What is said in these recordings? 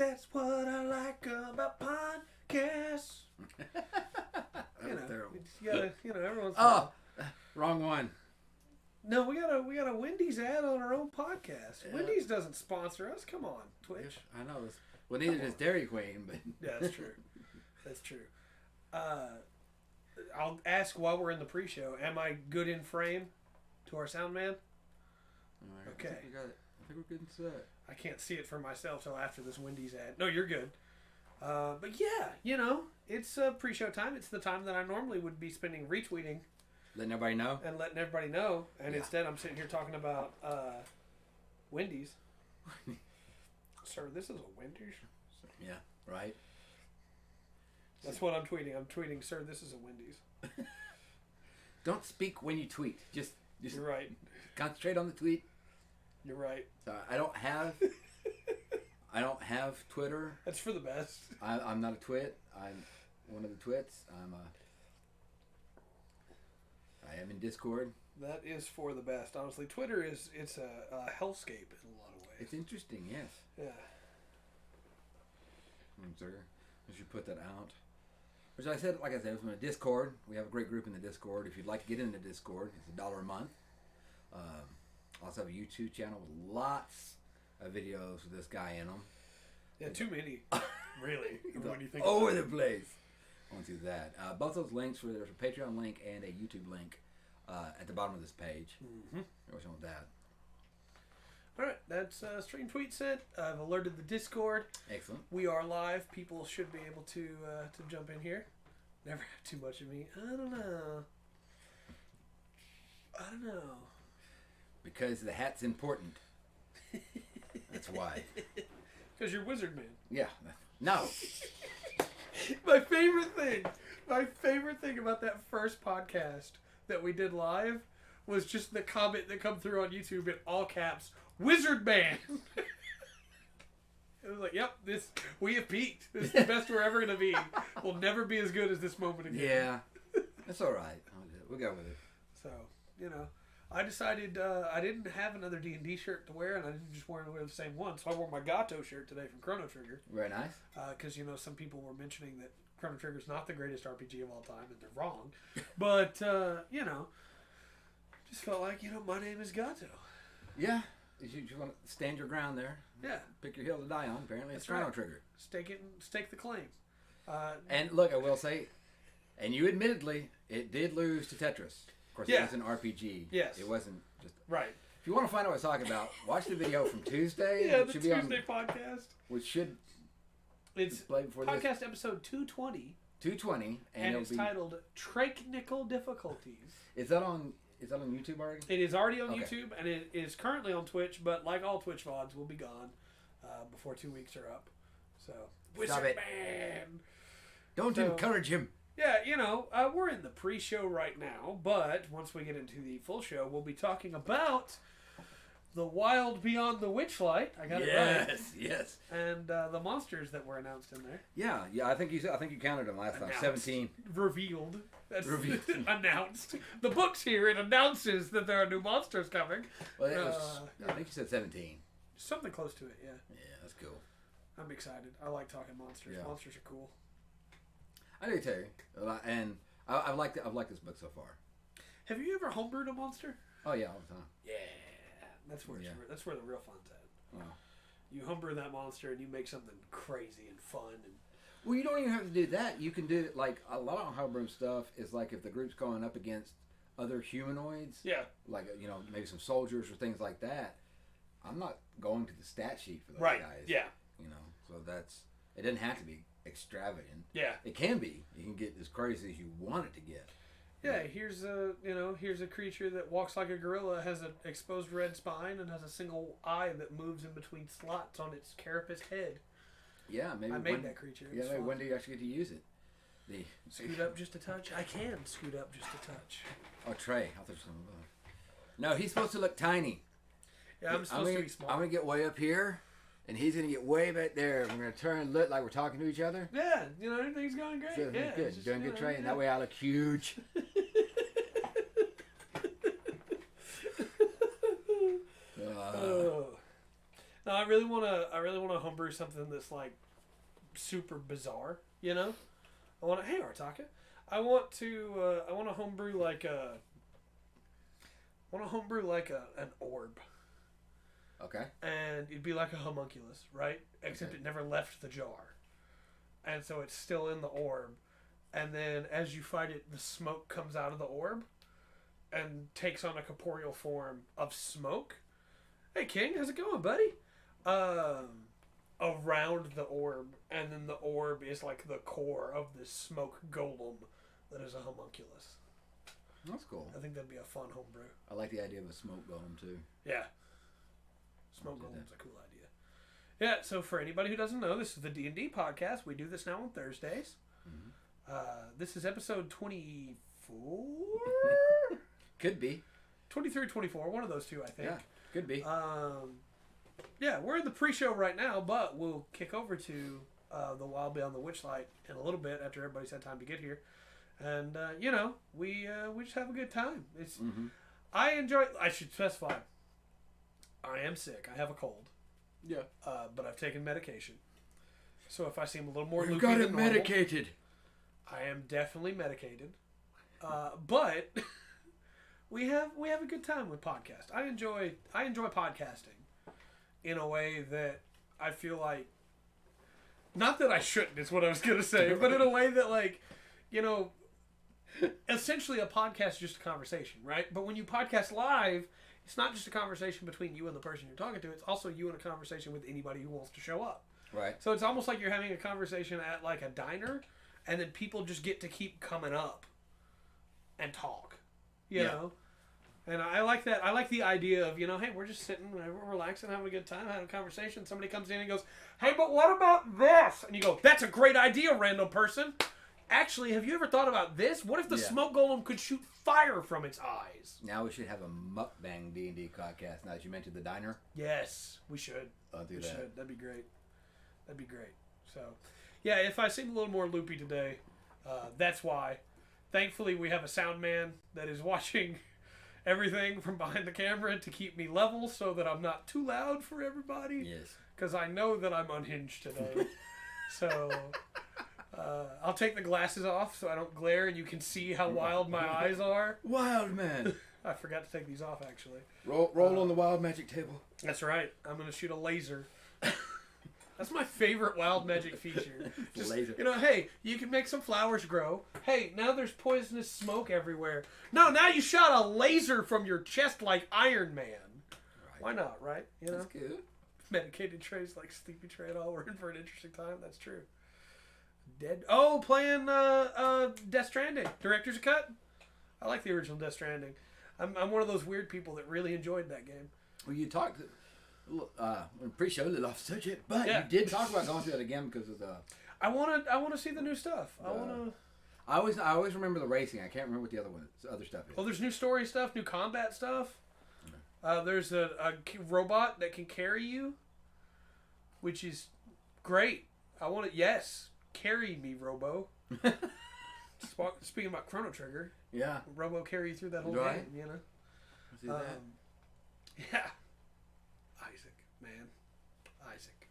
That's what I like about podcasts. Terrible. You gotta, everyone's. Wrong one. No, we got a Wendy's ad on our own podcast. Yeah. Wendy's doesn't sponsor us. Come on, Twitch. Yes, I know. Well, neither does Dairy Queen, but yeah, that's true. That's true. I'll ask while we're in the pre-show. Am I good in frame? To our sound man. Okay. I think we got it. I think we're good and set. I can't see it for myself till after this Wendy's ad. No, you're good. But yeah, it's pre-show time. It's the time that I normally would be spending retweeting. Letting everybody know? And letting everybody know. And instead I'm sitting here talking about Wendy's. Sir, this is a Wendy's? Yeah, right. That's what I'm tweeting. I'm tweeting, sir, this is a Wendy's. Don't speak when you tweet. Just You're right. Concentrate on the tweet. You're right. I don't have Twitter. That's for the best. I'm not a twit. I'm one of the twits. I am in Discord. That is for the best. Honestly, Twitter it's a hellscape in a lot of ways. It's interesting, yes. Yeah. Sir, I should put that out. Which I said, like I said, it's from a Discord. We have a great group in the Discord. If you'd like to get into Discord, it's $1 a month. Also have a YouTube channel with lots of videos with this guy in them. Yeah, too many. Really. When you think over the place. I won't do that. Both those links, there's a Patreon link and a YouTube link at the bottom of this page. Mm-hmm. What's wrong with that? All right, that's stream tweet sent. I've alerted the Discord. Excellent. We are live. People should be able to jump in here. Never have too much of me. I don't know. Because the hat's important. That's why. Because you're Wizard Man. Yeah. No. My favorite thing about that first podcast that we did live was just the comment that come through on YouTube in all caps, Wizard Man. It was like, yep, we have peaked. This is the best we're ever going to be. We'll never be as good as this moment again. Yeah. That's all right. We'll go with it. So, I decided I didn't have another D&D shirt to wear, and I didn't just wear the same one. So I wore my Gato shirt today from Chrono Trigger. Very nice. Because, some people were mentioning that Chrono Trigger is not the greatest RPG of all time, and they're wrong. But, just felt like, my name is Gato. Yeah. You want to stand your ground there. Yeah. Pick your hill to die on. Apparently, it's Chrono Trigger. Stake the claim. And look, I will say, and you admittedly, it did lose to Tetris. Of course, it was an RPG. Yes. It wasn't just... Right. If you want to find out what I was talking about, watch the video from Tuesday. Yeah, the Tuesday podcast. Which should... It's play before podcast this. Episode 220. 220. And it's titled Technical Difficulties. Is that on YouTube already? It is already on YouTube, and it is currently on Twitch, but like all Twitch VODs, will be gone before 2 weeks are up. So, Stop it. Man! Don't encourage him. Yeah, we're in the pre-show right now, but once we get into the full show, we'll be talking about the wild beyond the Witchlight. I got it right. Yes. And the monsters that were announced in there. Yeah. I think you counted them last time. 17. Revealed. That's announced. The book's here. It announces that there are new monsters coming. Well, I think you said 17. Something close to it. Yeah. Yeah, that's cool. I'm excited. I like talking monsters. Yeah. Monsters are cool. I do too, and I've liked this book so far. Have you ever homebrewed a monster? Oh yeah, all the time. Yeah, that's where the real fun's at. Oh. You homebrew that monster and you make something crazy and fun. And well, you don't even have to do that. You can do like a lot of homebrew stuff is like if the group's going up against other humanoids. Yeah. Like maybe some soldiers or things like that. I'm not going to the stat sheet for those guys. Yeah. So it doesn't have to be extravagant. Yeah. It can be. You can get as crazy as you want it to get. Yeah, here's a creature that walks like a gorilla, has an exposed red spine, and has a single eye that moves in between slots on its carapace head. Yeah, maybe I made that creature. Yeah, maybe when do you actually get to use it? Scoot up just a touch. I can scoot up just a touch. Oh, Trey. I thought no, he's supposed to look tiny. Yeah, I'm supposed to be small. I'm gonna get way up here. And he's going to get way back there. We're going to turn and look like we're talking to each other. Yeah, everything's going great. So, yeah, good. Just, doing good, Trey. And that way I look huge. No, I really wanna homebrew something that's like super bizarre. You know, hey Artaka, I want to homebrew like an orb. Okay. And it'd be like a homunculus, right? Except it never left the jar. And so it's still in the orb. And then as you fight it, the smoke comes out of the orb and takes on a corporeal form of smoke. Hey, King, how's it going, buddy? Around the orb. And then the orb is like the core of this smoke golem that is a homunculus. That's cool. I think that'd be a fun homebrew. I like the idea of a smoke golem, too. Yeah. Smoke golem's a cool idea. Yeah, so for anybody who doesn't know, this is the D&D podcast. We do this now on Thursdays. Mm-hmm. This is episode 24? Could be. 23 or 24, one of those two, I think. Yeah, could be. Yeah, we're in the pre-show right now, but we'll kick over to the Wild Beyond the Witchlight in a little bit after everybody's had time to get here. And, we just have a good time. It's I should specify, I am sick. I have a cold. Yeah. But I've taken medication. So if I seem a little more you loopy got than it normal, medicated. I am definitely medicated. But we have a good time with podcast. I enjoy podcasting in a way that I feel like, not that I shouldn't is what I was gonna say, but in a way that, like, essentially a podcast is just a conversation, right? But when you podcast live, it's not just a conversation between you and the person you're talking to. It's also you in a conversation with anybody who wants to show up. Right. So it's almost like you're having a conversation at like a diner, and then people just get to keep coming up and talk. You know? And I like that. I like the idea of, hey, we're just sitting, we're relaxing, having a good time, having a conversation. Somebody comes in and goes, hey, but what about this? And you go, that's a great idea, random person. Actually, have you ever thought about this? What if the smoke golem could shoot fire from its eyes? Now we should have a mukbang D&D podcast. Now that you mentioned the diner. Yes, we should. I'll do that. Should. That'd be great. That'd be great. So, yeah, if I seem a little more loopy today, that's why. Thankfully, we have a sound man that is watching everything from behind the camera to keep me level so that I'm not too loud for everybody. Yes. Because I know that I'm unhinged today. So... I'll take the glasses off so I don't glare and you can see how wild my eyes are. Wild man. I forgot to take these off, actually. Roll on the wild magic table. That's right. I'm going to shoot a laser. That's my favorite wild magic feature. Just, laser. Hey, you can make some flowers grow. Hey, now there's poisonous smoke everywhere. No, now you shot a laser from your chest like Iron Man. Right. Why not, right? That's good. Medicated trays like Sleepy Tray and all. We're in for an interesting time. That's true. Playing Death Stranding. Director's Cut. I like the original Death Stranding. I'm one of those weird people that really enjoyed that game. Well, you talked pre-show a little off subject, but you did talk about going through that again because of the. I want to see the new stuff. I always remember the racing. I can't remember what the other stuff is. Well, there's new story stuff, new combat stuff. There's a robot that can carry you, which is great. I want it. Yes. Carry me, Robo. Speaking about Chrono Trigger. Yeah. Robo carry you through that whole game, See that? Yeah. Isaac, man. Isaac.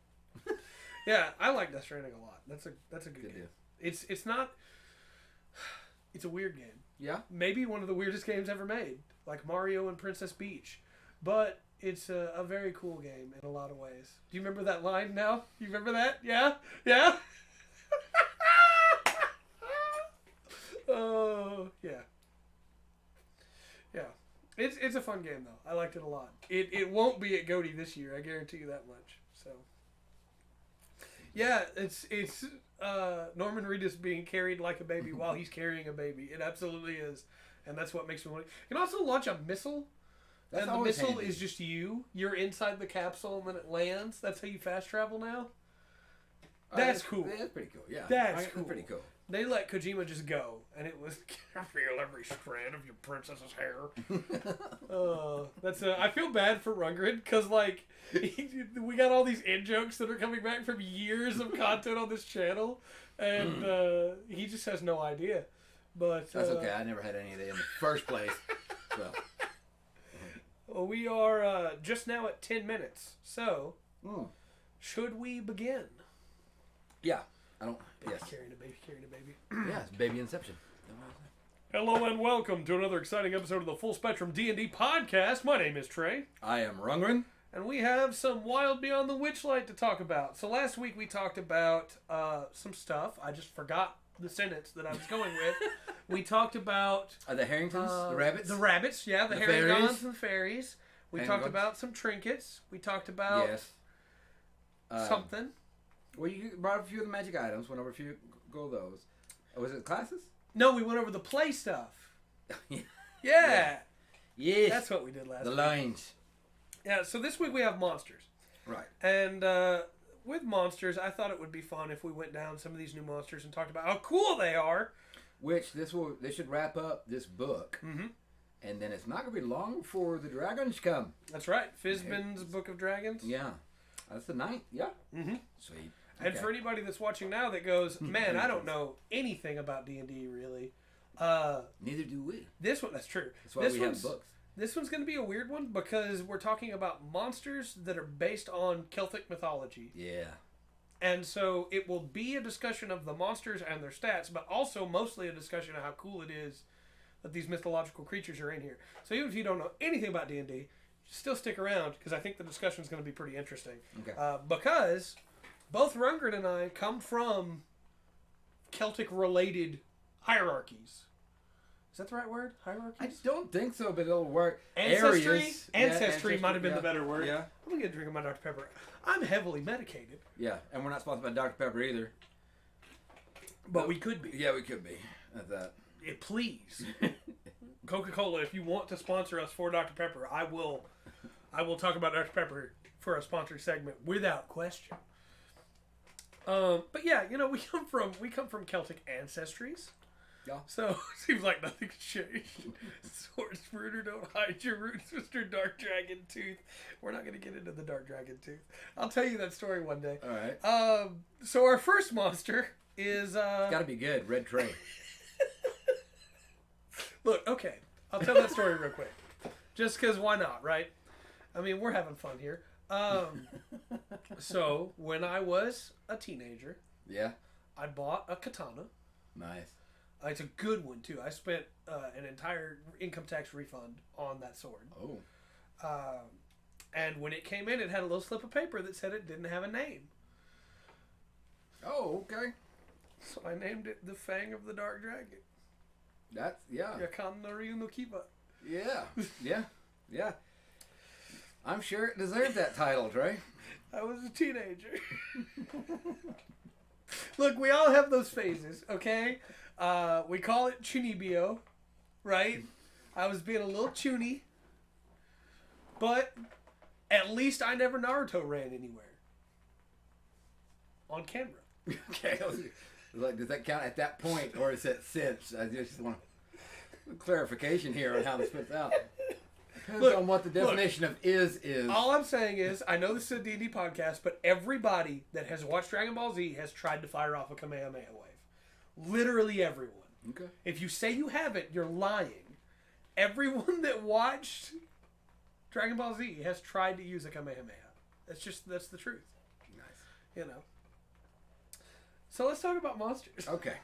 Yeah, I like Death Stranding a lot. That's a good game. Deal. It's not... It's a weird game. Yeah. Maybe one of the weirdest games ever made. Like Mario and Princess Peach. But it's a very cool game in a lot of ways. Do you remember that line now? You remember that? Yeah? Yeah? Oh, yeah. Yeah. It's a fun game, though. I liked it a lot. It won't be at GOTY this year. I guarantee you that much. So, yeah, it's Norman Reedus being carried like a baby while he's carrying a baby. It absolutely is. And that's what makes me want to... You can also launch a missile. That's and the missile is just you. You're inside the capsule and then it lands. That's how you fast travel now. That's cool. That's pretty cool. Yeah. That's cool. Pretty cool. They let Kojima just go, and it was, I feel every strand of your princess's hair. I feel bad for Rungrid, because, like, we got all these in-jokes that are coming back from years of content on this channel, and he just has no idea. But that's okay. I never had any of that in the first place. So. Well, we are just now at 10 minutes, so Should we begin? Yeah. I don't... Yes. Carrying a baby. Yeah, it's baby inception. Hello and welcome to another exciting episode of the Full Spectrum D&D Podcast. My name is Trey. I am Rungren. And we have some Wild Beyond the Witchlight to talk about. So last week we talked about some stuff. I just forgot the sentence that I was going with. We talked about... the Harringtons? The rabbits? The rabbits, yeah. The Harringtons and the fairies. We talked about some trinkets. We talked about... Yes. Something. Well, you brought up a few of the magic items. Went over a few of those. Was it classes? No, we went over the play stuff. Yeah. Yes. That's what we did last week. The lines. Yeah, so this week we have monsters. Right. And with monsters, I thought it would be fun if we went down some of these new monsters and talked about how cool they are. Which, this should wrap up this book. Mm-hmm. And then it's not going to be long before the dragons come. That's right. Fizban's Book of Dragons. Yeah. That's the 9th. Yeah. Mm-hmm. Sweet. And for anybody that's watching now that goes, man, I don't know anything about D&D, really. Neither do we. That's true. That's why we have books. This one's going to be a weird one because we're talking about monsters that are based on Celtic mythology. Yeah. And so it will be a discussion of the monsters and their stats, but also mostly a discussion of how cool it is that these mythological creatures are in here. So even if you don't know anything about D&D, still stick around because I think the discussion is going to be pretty interesting. Okay. Because both Rungren and I come from Celtic-related hierarchies. Is that the right word? Hierarchies? I don't think so, but it'll work. Ancestry? Areas. Ancestry might have been the better word. Yeah. I'm going to get a drink of my Dr. Pepper. I'm heavily medicated. Yeah, and we're not sponsored by Dr. Pepper either. But we could be. Yeah, we could be. At that. Please. Coca-Cola, if you want to sponsor us for Dr. Pepper, I will talk about Dr. Pepper for a sponsored segment without question. But yeah, we come from Celtic ancestries. Yeah. So it seems like nothing's changed. Sword Spruder, don't hide your roots, Mr. Dark Dragon Tooth. We're not going to get into the Dark Dragon Tooth. I'll tell you that story one day. All right. So our first monster is... It's got to be good. Red Tray. Look, okay. I'll tell that story real quick. Just because why not, right? I mean, we're having fun here. So, when I was a teenager... Yeah. I bought a katana. Nice. It's a good one, too. I spent an entire income tax refund on that sword. Oh. And when it came in, it had a little slip of paper that said it didn't have a name. Oh, okay. So I named it the Fang of the Dark Dragon. That's, yeah. Yakan no Ryu no Kiba. Yeah. Yeah. Yeah. I'm sure it deserved that title, Trey. I was a teenager. Look, we all have those phases, okay? We call it chunibyo, right? I was being a little chuny. But at least I never Naruto ran anywhere. On camera. Okay. Like, does that count at that point, or is it since? I just want clarification here on how this puts out. Depends on what the definition of is. All I'm saying is, I know this is a D&D podcast, but everybody that has watched Dragon Ball Z has tried to fire off a Kamehameha wave. Literally everyone. Okay. If you say you haven't, you're lying. Everyone that watched Dragon Ball Z has tried to use a Kamehameha. That's the truth. Nice. So let's talk about monsters. Okay.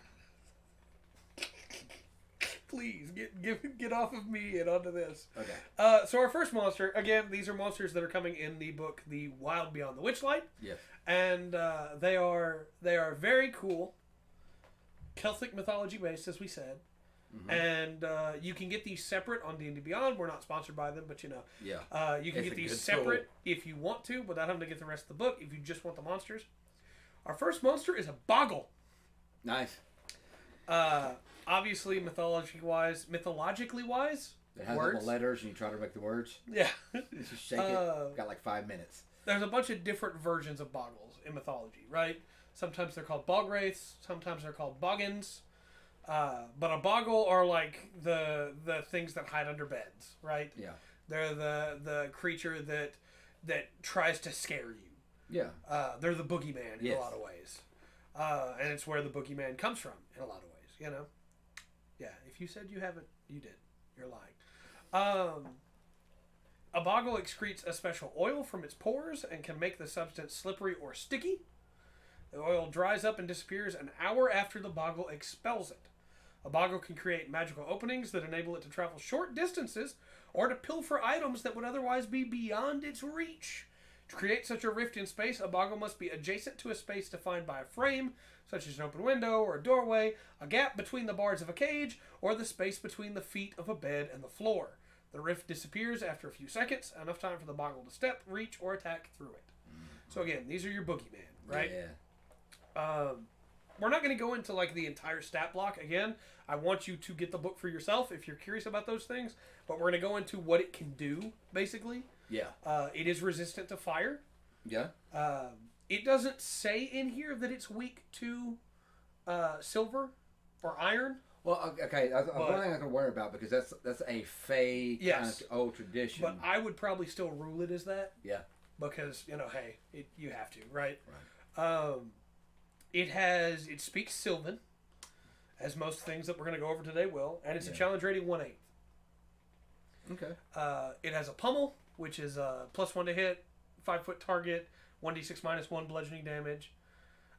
Please, get off of me and onto this. Okay. So our first monster, again, these are monsters that are coming in the book, The Wild Beyond the Witchlight. Yes. And they are very cool. Celtic mythology based, as we said. Mm-hmm. And you can get these separate on D&D Beyond. We're not sponsored by them, but Yeah. you can get these separate if you want to, without having to get the rest of the book, if you just want the monsters. Our first monster is a Boggle. Nice. Obviously, mythologically wise, it has all the letters, and you try to make the words. Yeah. Just shake it. Got like 5 minutes. There's a bunch of different versions of Boggles in mythology, right? Sometimes they're called Bogwraiths. Sometimes they're called Boggins. But a Boggle are like the things that hide under beds, right? Yeah. They're the creature that tries to scare you. Yeah. They're the boogeyman in a lot of ways. And it's where the boogeyman comes from in a lot of ways, Yeah, if you said you haven't, you did. You're lying. A Boggle excretes a special oil from its pores and can make the substance slippery or sticky. The oil dries up and disappears an hour after the Boggle expels it. A Boggle can create magical openings that enable it to travel short distances or to pilfer items that would otherwise be beyond its reach. To create such a rift in space, a Boggle must be adjacent to a space defined by a frame, such as an open window or a doorway, a gap between the bars of a cage, or the space between the feet of a bed and the floor. The rift disappears after a few seconds, enough time for the Boggle to step, reach, or attack through it. So again, these are your boogeyman, right? Yeah. We're not going to go into like the entire stat block again. I want you to get the book for yourself if you're curious about those things. But we're going to go into what it can do, basically. Yeah. It is resistant to fire. Yeah. It doesn't say in here that it's weak to silver or iron. Well, okay, that's one thing I can worry about because that's a Fey kind of old tradition. But I would probably still rule it as that. Yeah. Because, hey, you have to, right? Right. It speaks Sylvan, as most things that we're going to go over today will, and it's a challenge rating 1/8. Okay. It has a pummel, which is +1 to hit, 5-foot target, 1d6 -1 bludgeoning damage.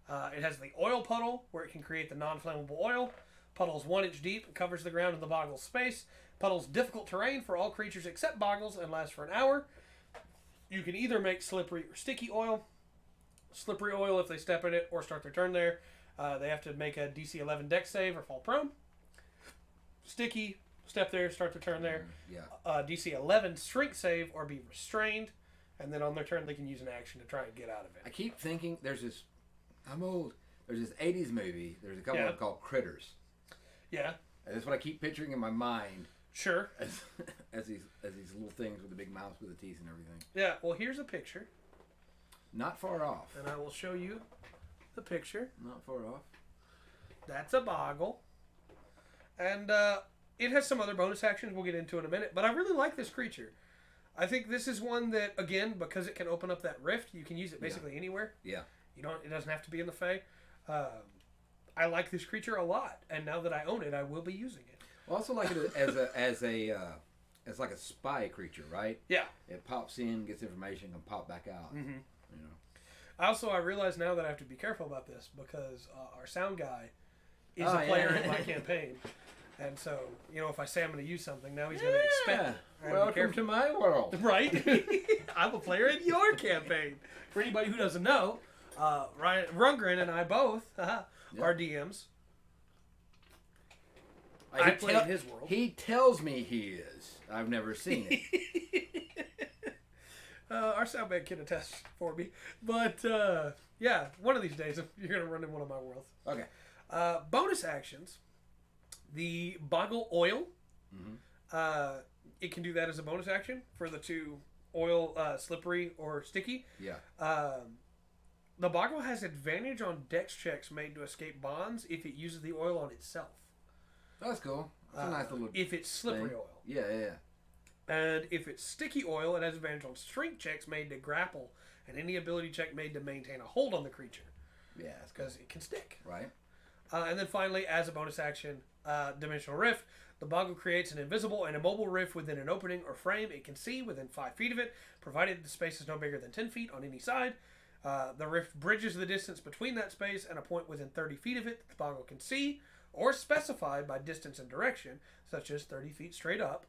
It has the oil puddle, where it can create the non-flammable oil. Puddle's 1 inch deep and covers the ground in the Boggle's space. Puddle's difficult terrain for all creatures except Boggles and lasts for an hour. You can either make slippery or sticky oil. Slippery oil if they step in it or start their turn there. They have to make a DC 11 dex save or fall prone. Sticky, step there, start their turn there. DC 11 strength save or be restrained. And then on their turn they can use an action to try and get out of it. I keep thinking I'm old. There's this 80s movie. There's a couple of them called Critters. Yeah. And that's what I keep picturing in my mind. Sure. As these little things with the big mouths with the teeth and everything. Yeah, well here's a picture. Not far off. And I will show you the picture. Not far off. That's a Boggle. And it has some other bonus actions we'll get into in a minute. But I really like this creature. I think this is one that, again, because it can open up that rift, you can use it basically anywhere. Yeah. It doesn't have to be in the Fae. I like this creature a lot. And now that I own it, I will be using it. I also like it as like a spy creature, right? Yeah. It pops in, gets information, and pop back out. Mm-hmm. I realize now that I have to be careful about this because our sound guy is a player in my campaign. And so, if I say I'm going to use something, now he's going to expect it. Welcome to my world. Right? I'm a player in your campaign. For anybody who doesn't know, Ryan Rundgren and I both are DMs. I play in his world. He tells me he is. I've never seen it. Our soundman can attest for me. But, one of these days you're going to run in one of my worlds. Okay. Bonus actions. The Boggle Oil. Mm-hmm. It can do that as a bonus action for the two oil, slippery or sticky. Yeah. The Boggle has advantage on dex checks made to escape bonds if it uses the oil on itself. That's cool. That's a nice little if it's slippery thing. oil. Yeah. And if it's sticky oil, it has advantage on strength checks made to grapple and any ability check made to maintain a hold on the creature. Yeah, that's because it can stick. Right. And then finally, as a bonus action, Dimensional Rift. The Boggle creates an invisible and immobile rift within an opening or frame it can see within 5 feet of it, provided the space is no bigger than 10 feet on any side. The rift bridges the distance between that space and a point within 30 feet of it that the Boggle can see, or specified by distance and direction, such as 30 feet straight up.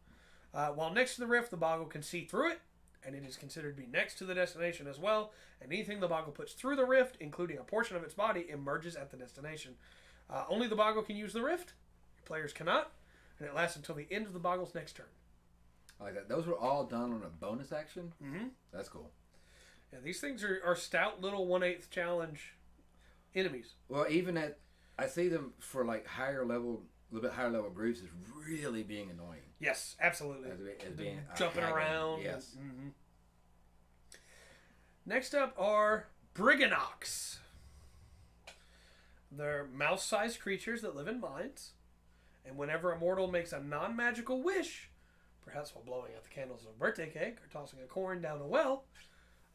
While next to the rift, the Boggle can see through it, and it is considered to be next to the destination as well, and anything the Boggle puts through the rift, including a portion of its body, emerges at the destination. Only the Boggle can use the rift. Your players cannot, and it lasts until the end of the Boggle's next turn. I like that. Those were all done on a bonus action? Mm-hmm. That's cool. Yeah, these things are stout little 1/8 challenge enemies. Well, I see them for like a little bit higher level groups as really being annoying. Yes, absolutely. As being jumping around. Yes. Mm-hmm. Next up are Briganox. They're mouse-sized creatures that live in mines. And whenever a mortal makes a non-magical wish, perhaps while blowing out the candles of a birthday cake or tossing a coin down a well,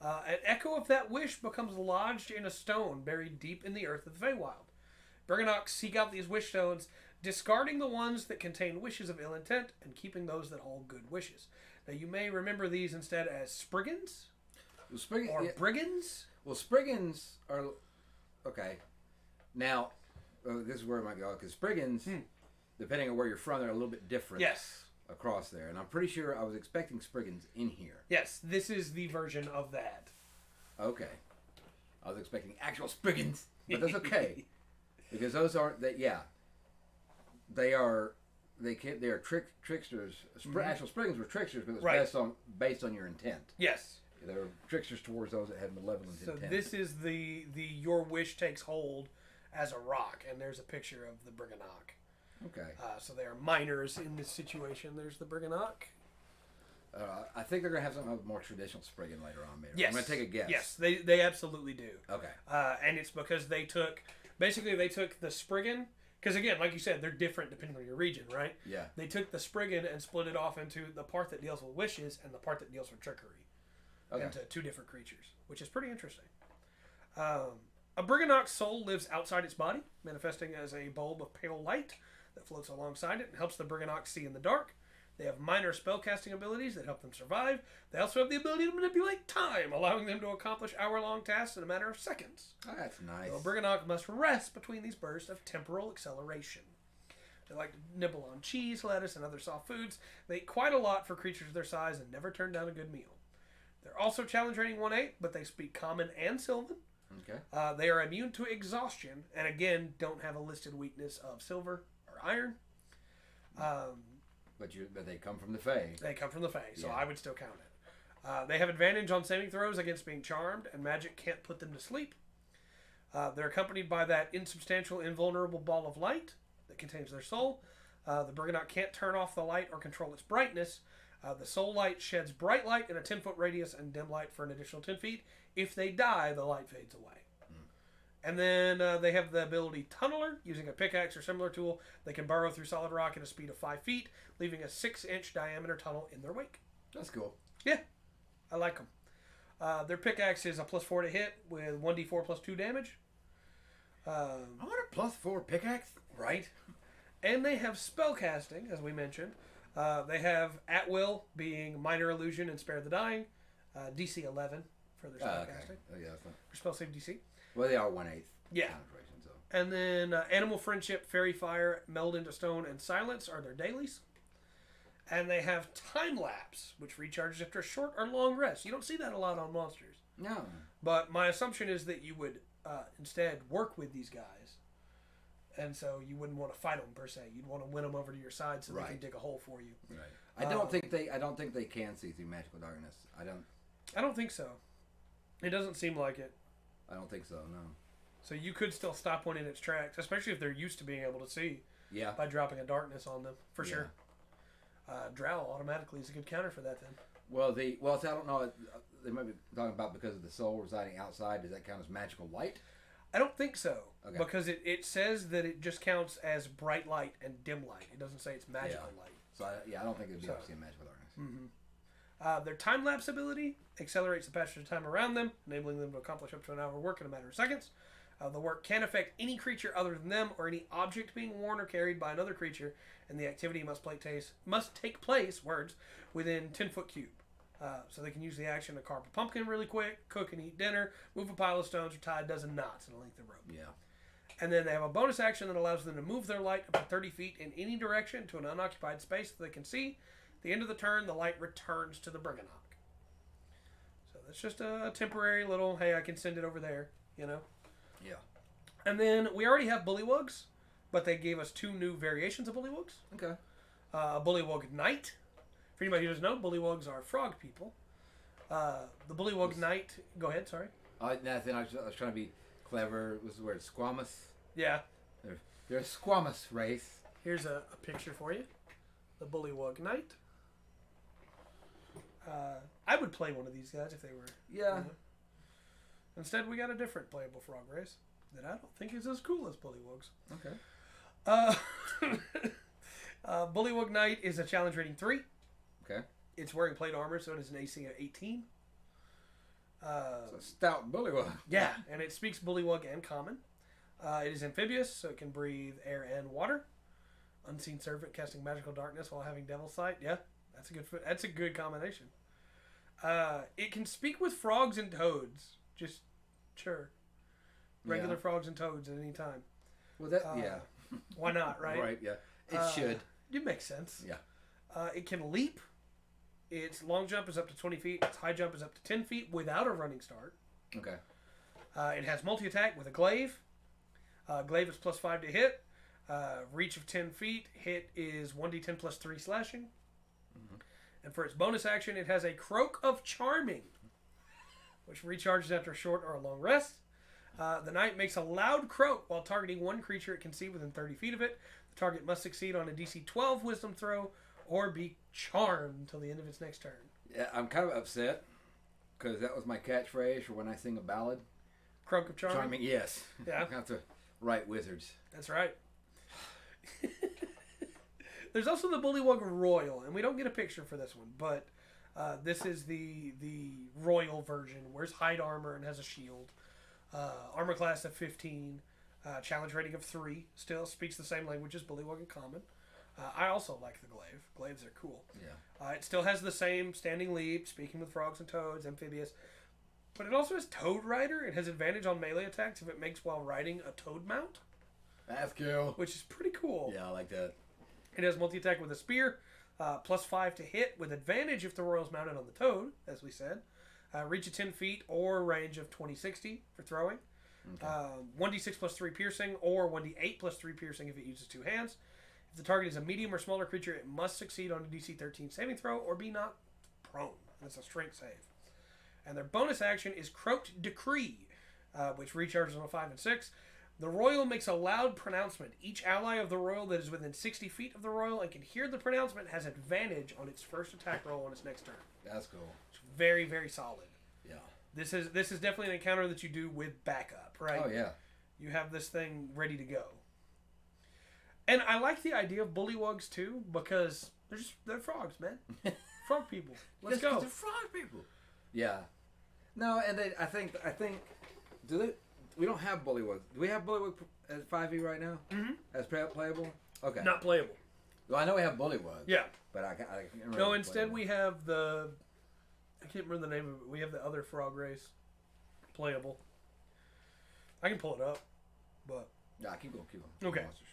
an echo of that wish becomes lodged in a stone buried deep in the earth of the Feywild. Briganox seek out these wish stones, discarding the ones that contain wishes of ill intent and keeping those that hold good wishes. Now, you may remember these instead as Spriggans Well, or Brigands. Well, Spriggans are... Okay. Now, this is where I might go, because Spriggans, depending on where you're from, they're a little bit different. Yes. Across there. And I'm pretty sure I was expecting Spriggans in here. Yes, this is the version of that. Okay. I was expecting actual Spriggans, but that's okay. Because those aren't... They are tricksters. Actual Spriggans were tricksters, but it was based on your intent. Yes. They were tricksters towards those that had malevolent intent. So this is the your wish takes hold as a rock, and there's a picture of the Briganox. Okay. So they are minors in this situation. There's the Briganox. I think they're going to have something more traditional Spriggan later on. Maybe. Yes. I'm going to take a guess. Yes, they absolutely do. Okay. And it's because they took the Spriggan, because again, like you said, they're different depending on your region, right? Yeah. They took the Spriggan and split it off into the part that deals with wishes and the part that deals with trickery. Okay. Into two different creatures, which is pretty interesting. A Briganox soul lives outside its body, manifesting as a bulb of pale light that floats alongside it and helps the Briganox see in the dark. They have minor spellcasting abilities that help them survive. They also have the ability to manipulate time, allowing them to accomplish hour-long tasks in a matter of seconds. Oh, that's nice. So a Briganox must rest between these bursts of temporal acceleration. They like to nibble on cheese, lettuce, and other soft foods. They eat quite a lot for creatures their size and never turn down a good meal. They're also challenge rating 1/8, but they speak Common and Sylvan. Okay. They are immune to exhaustion, and again, don't have a listed weakness of silver or iron. But they come from the Fae. They come from the Fae, so Yeah. I would still count it. They have advantage on saving throws against being charmed, and magic can't put them to sleep. They're accompanied by that insubstantial, invulnerable ball of light that contains their soul. The Briganox can't turn off the light or control its brightness. The soul light sheds bright light in a 10-foot radius and dim light for an additional 10 feet. If they die, the light fades away. And then they have the ability Tunneler. Using a pickaxe or similar tool, they can burrow through solid rock at a speed of 5 feet, leaving a 6-inch diameter tunnel in their wake. That's cool. Yeah, I like them. Their pickaxe is a +4 to hit with 1d4 plus 2 damage. I want a +4 pickaxe. Right. And they have spellcasting, as we mentioned. They have At Will, being Minor Illusion and Spare the Dying. DC 11 for their spellcasting. Okay. Oh, yeah, that's not... For spell save DC. Well, they are 1/8. Yeah. Concentration, so. And then Animal Friendship, Fairy Fire, Meld into Stone, and Silence are their dailies. And they have Time Lapse, which recharges after a short or long rest. You don't see that a lot on monsters. No. But my assumption is that you would instead work with these guys. And so you wouldn't want to fight them per se. You'd want to win them over to your side so they can dig a hole for you. Right. I don't think they can see through magical darkness. I don't think so. It doesn't seem like it. I don't think so. No. So you could still stop one in its tracks, especially if they're used to being able to see. Yeah. By dropping a darkness on them, for sure. Drow automatically is a good counter for that then. Well, so I don't know. They might be talking about because of the soul residing outside. Does that count as magical light? I don't think so. Okay. Because it says that it just counts as bright light and dim light. It doesn't say it's magical light. So I don't think it'd be able to see magical darkness. Mm-hmm. Their time lapse ability accelerates the passage of time around them, enabling them to accomplish up to an hour work in a matter of seconds. The work can affect any creature other than them or any object being worn or carried by another creature, and the activity must take place within 10-foot cube. So they can use the action to carve a pumpkin really quick, cook and eat dinner, move a pile of stones, or tie a dozen knots in a length of rope. Yeah. And then they have a bonus action that allows them to move their light up to 30 feet in any direction to an unoccupied space that they can see. At the end of the turn, the light returns to the Briganox. So that's just a temporary little, hey, I can send it over there, you know? Yeah. And then we already have Bullywugs, but they gave us 2 new variations of Bullywugs. Okay. Bullywug Knight. For anybody who doesn't know, Bullywugs are frog people. The Bullywug Knight... Go ahead, sorry. Nothing. I was trying to be clever. Was the word squamous? Yeah. They're a squamous race. Here's a picture for you. The Bullywug Knight. I would play one of these guys if they were... Yeah. You know. Instead, we got a different playable frog race that I don't think is as cool as Bullywugs. Okay. Bullywug Knight is a challenge rating 3. Okay. It's wearing plate armor, so it is an AC of 18. It's a stout bullywug. Yeah, and it speaks Bullywug and Common. It is amphibious, so it can breathe air and water. Unseen servant casting magical darkness while having devil sight. Yeah, That's a good combination. It can speak with frogs and toads. Just sure. Regular frogs and toads at any time. Well, that Why not, right? Right, yeah. It should. It makes sense. Yeah. It can leap. Its long jump is up to 20 feet. Its high jump is up to 10 feet without a running start. Okay. It has multi-attack with a glaive. Glaive is +5 to hit. Reach of 10 feet. Hit is 1d10 plus 3 slashing. Mm-hmm. And for its bonus action, it has a Croak of Charming, which recharges after a short or a long rest. The knight makes a loud croak while targeting one creature it can see within 30 feet of it. The target must succeed on a DC 12 wisdom throw or be charmed until the end of its next turn. Yeah, I'm kind of upset because that was my catchphrase for when I sing a ballad. Croak of Charming? Charming, yes. Yeah. I have to write wizards. That's right. There's also the Bullywug Royal, and we don't get a picture for this one, but this is the Royal version. Wears hide armor and has a shield. Armor class of 15. Challenge rating of 3. Still speaks the same language as Bullywug in common. I also like the glaive. Glaives are cool. Yeah. It still has the same standing leap, speaking with frogs and toads, amphibious. But it also has Toad Rider. It has advantage on melee attacks if it makes while riding a toad mount. That's cool. Which is pretty cool. Yeah, I like that. It has multi-attack with a spear, +5 to hit with advantage if the royal's mounted on the toad, as we said. Reach of 10 feet or range of 20-60 for throwing. Okay. 1d6 plus 3 piercing or 1d8 plus 3 piercing if it uses 2 hands. If the target is a medium or smaller creature, it must succeed on a DC 13 saving throw or be knocked prone. That's a strength save. And their bonus action is Croaked Decree, which recharges on a 5 and 6. The royal makes a loud pronouncement. Each ally of the royal that is within 60 feet of the royal and can hear the pronouncement has advantage on its first attack roll on its next turn. That's cool. It's very, very solid. Yeah. This is definitely an encounter that you do with backup, right? Oh, yeah. You have this thing ready to go. And I like the idea of bullywugs, too, because they're frogs, man. Frog people. Let's go. They're frog people. Yeah. No, and I think, we don't have Bullywug. Do we have Bullywug at 5e right now? Mm-hmm. As playable? Okay. Not playable. Well, I know we have Bullywug. Yeah. But I can't remember. No, instead we have I can't remember the name of it. We have the other frog race playable. I can pull it up, but... Yeah, keep going. Okay. Monsters.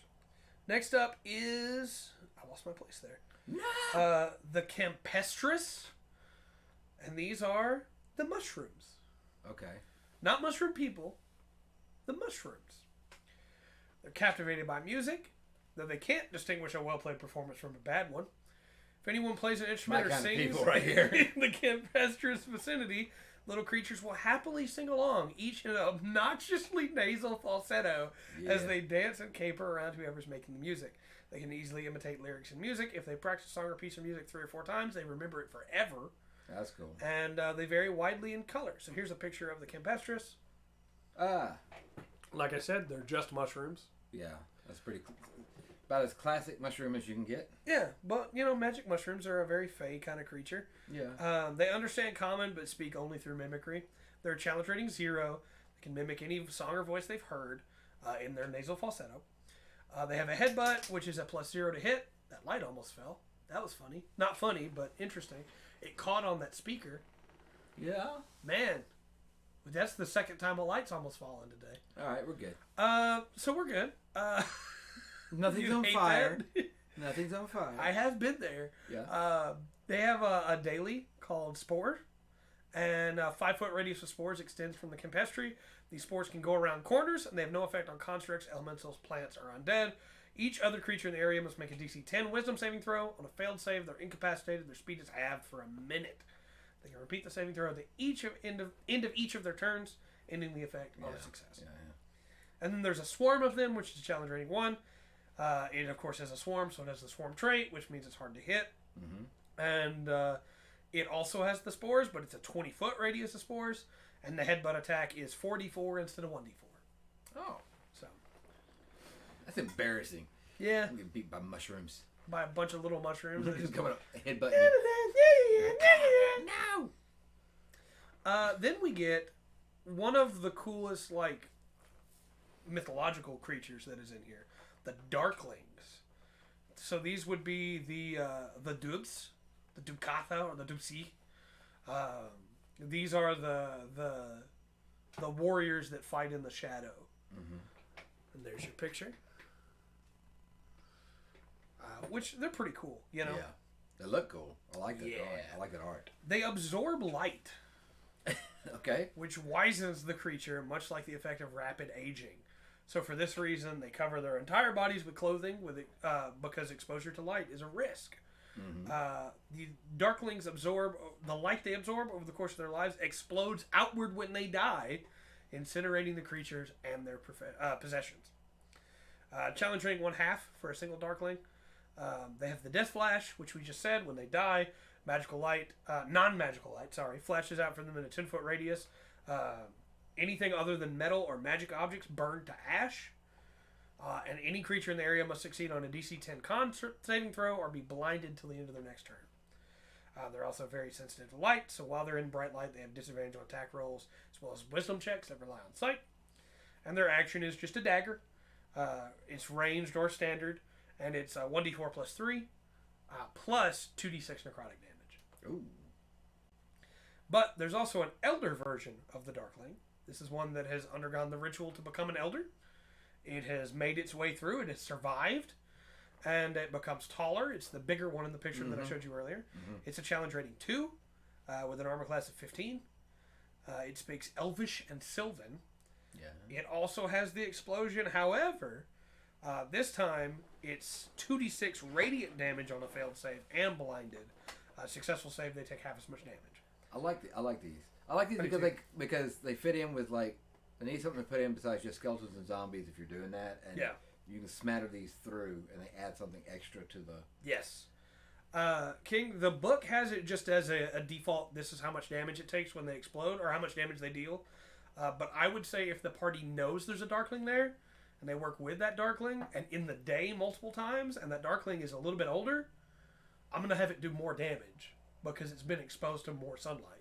Next up is... I lost my place there. No! The Campestrous. And these are the mushrooms. Okay. Not mushroom people. The mushrooms. They're captivated by music, though they can't distinguish a well-played performance from a bad one. If anyone plays an instrument or sings right here. in the Campestrous vicinity, little creatures will happily sing along, each in an obnoxiously nasal falsetto as they dance and caper around whoever's making the music. They can easily imitate lyrics and music. If they practice a song or piece of music 3 or 4 times, they remember it forever. That's cool. And they vary widely in color. So here's a picture of the Campestrous. Like I said, they're just mushrooms. Yeah, that's pretty cool. About as classic mushroom as you can get. Yeah, but, magic mushrooms are a very fey kind of creature. Yeah. They understand common, but speak only through mimicry. Their challenge rating 0. They can mimic any song or voice they've heard in their nasal falsetto. They have a headbutt, which is a +0 to hit. That light almost fell. That was funny. Not funny, but interesting. It caught on that speaker. Yeah. Man, that's the second time a light's almost fallen today. All right, we're good. So we're good. Nothing's on fire. Nothing's on fire. I have been there. Yeah. They have a daily called Spore, and a 5-foot radius of spores extends from the Campestry. These spores can go around corners, and they have no effect on constructs, elementals, plants, or undead. Each other creature in the area must make a DC 10 Wisdom saving throw. On a failed save, they're incapacitated. Their speed is halved for a minute. They can repeat the saving throw at the end of each of their turns, ending the effect on a success. Yeah. And then there's a swarm of them, which is challenge rating 1. It, of course, has a swarm, so it has the swarm trait, which means it's hard to hit. Mm-hmm. And it also has the spores, but it's a 20-foot radius of spores. And the headbutt attack is 4d4 instead of 1d4. Oh. So. That's embarrassing. Yeah. We get beat by mushrooms. By a bunch of little mushrooms. They're just coming up, headbutting you. No! Then we get one of the coolest, mythological creatures that is in here. The Darklings. So these would be the Dubs, Dukatha or the Dusi. These are the warriors that fight in the shadow. Mm-hmm. And there's your picture. Which they're pretty cool, you know. Yeah, they look cool. I like that. Art. I like that art. They absorb light. Okay. Which wisens the creature, much like the effect of rapid aging. So for this reason, they cover their entire bodies with clothing, because exposure to light is a risk. Mm-hmm. The Darklings absorb the light they absorb over the course of their lives explodes outward when they die, incinerating the creatures and their possessions. Challenge rating 1/2 for a single Darkling. They have the Death Flash, which we just said when they die. Magical light, non-magical light, flashes out from them in a 10-foot radius. Anything other than metal or magic objects burn to ash. And any creature in the area must succeed on a DC 10 con saving throw or be blinded till the end of their next turn. They're also very sensitive to light, so while they're in bright light, they have disadvantage on attack rolls, as well as wisdom checks that rely on sight. And their action is just a dagger. It's ranged or standard, and it's 1d4 plus 3, plus 2d6 necrotic damage. Ooh. But there's also an elder version of the Darkling. This is one that has undergone the ritual to become an elder. It has made its way through. It has survived. And it becomes taller. It's the bigger one in the picture that I showed you earlier. Mm-hmm. It's a challenge rating 2 with an armor class of 15. It speaks Elvish and Sylvan. Yeah. It also has the explosion. However, this time it's 2d6 radiant damage on a failed save and blinded. Successful save, they take half as much damage. I like these. I like these because they fit in with, like, they need something to put in besides just skeletons and zombies if you're doing that. And you can smatter these through and they add something extra to the... Yes. King, the book has it just as a default, this is how much damage it takes when they explode, or how much damage they deal. But I would say if the party knows there's a Darkling there, and they work with that Darkling, and in the day multiple times, and that Darkling is a little bit older, I'm going to have it do more damage, because it's been exposed to more sunlight.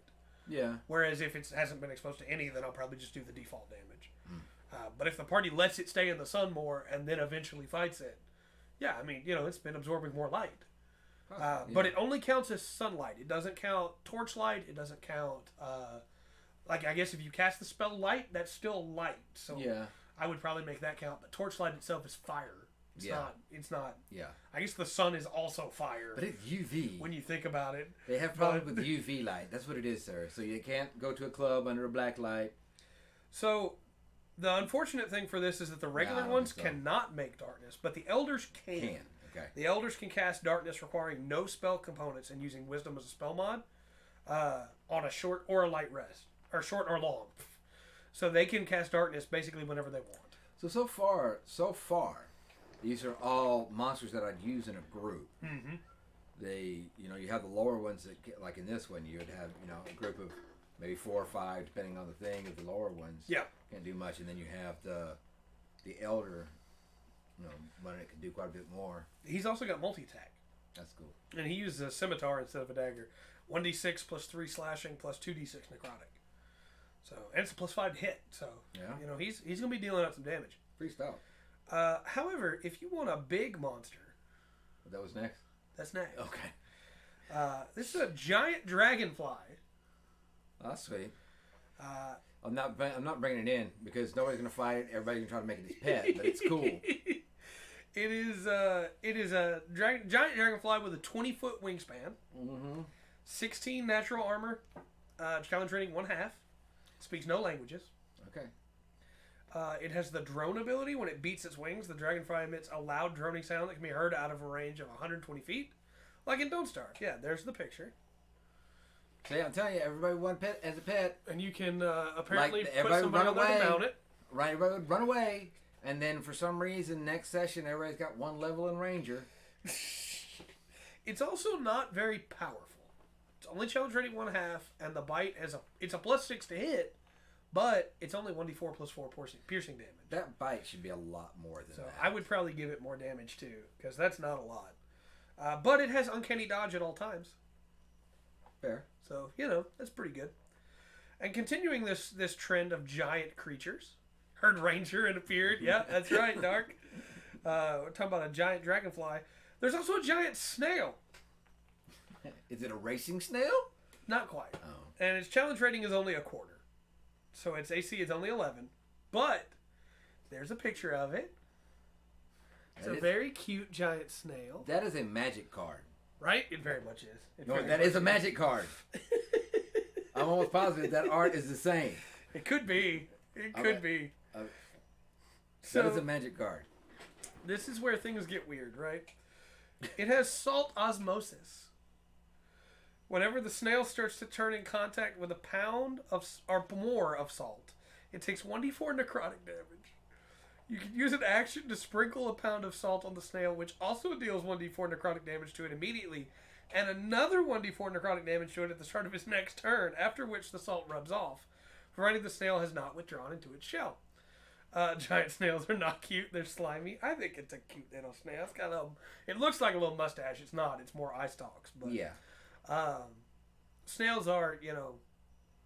Yeah. Whereas if it hasn't been exposed to any, then I'll probably just do the default damage. But if the party lets it stay in the sun more, and then eventually fights it, yeah, I mean, it's been absorbing more light. But it only counts as sunlight. It doesn't count torchlight. It doesn't count... I guess if you cast the spell light, that's still light. So I would probably make that count. But torchlight itself is fire. It's not. Yeah. I guess the sun is also fire. But it's UV. When you think about it. They have problems with UV light. That's what it is, sir. So you can't go to a club under a black light. So the unfortunate thing for this is that the regular ones cannot make darkness, but the elders can. Okay. The elders can cast darkness requiring no spell components and using wisdom as a spell mod on a short or a light rest. Or short or long. So they can cast darkness basically whenever they want. So far, these are all monsters that I'd use in a group. Mm-hmm. You have the lower ones that, like in this one, you'd have, a group of maybe 4 or 5, depending on the thing of the lower ones. Yeah. Can't do much. And then you have the elder, one that can do quite a bit more. He's also got multi-attack. That's cool. And he uses a scimitar instead of a dagger. 1d6 plus 3 slashing plus 2d6 necrotic. So, and it's a plus 5 to hit. So, he's going to be dealing out some damage. Pretty stout. However, if you want a big monster... That was next? That's next. Okay. This is a giant dragonfly. Oh, that's sweet. I'm not bringing it in because nobody's going to fight it. Everybody's going to try to make it his pet, but it's cool. It is a giant dragonfly with a 20-foot wingspan. Mm-hmm. 16 natural armor. Challenge rating 1/2. Speaks no languages. Okay. It has the drone ability. When it beats its wings, the dragonfly emits a loud droning sound that can be heard out of a range of 120 feet. Like in Don't Starve. Yeah, there's the picture. See, I'm telling you, everybody wants pet as a pet. And you can apparently put somebody on there to mount it. Right, everybody would run away. And then for some reason, next session, everybody's got one level in Ranger. It's also not very powerful. It's only challenge rating 1/2, and the bite it's a +6 to hit, but it's only 1d4 plus 4 piercing damage. That bite should be a lot more than that. I would probably give it more damage too, because that's not a lot. But it has uncanny dodge at all times. Fair. So, that's pretty good. And continuing this trend of giant creatures, heard Ranger and appeared. Yeah, that's right, Dark. We're talking about a giant dragonfly. There's also a giant snail. Is it a racing snail? Not quite. Oh. And its challenge rating is only a quarter. So its AC is only 11. But there's a picture of it. It's a very cute giant snail. That is a magic card. Right? It very much is. That is a magic card. I'm almost positive that art is the same. It could be. It could be. That is a magic card. This is where things get weird, right? It has salt osmosis. Whenever the snail starts to turn in contact with a pound of or more of salt, it takes 1d4 necrotic damage. You can use an action to sprinkle a pound of salt on the snail, which also deals 1d4 necrotic damage to it immediately, and another 1d4 necrotic damage to it at the start of its next turn, after which the salt rubs off, providing the snail has not withdrawn into its shell. Giant snails are not cute. They're slimy. I think it's a cute little snail. It's got it looks like a little mustache. It's not. It's more eye stalks. But, yeah. Snails are,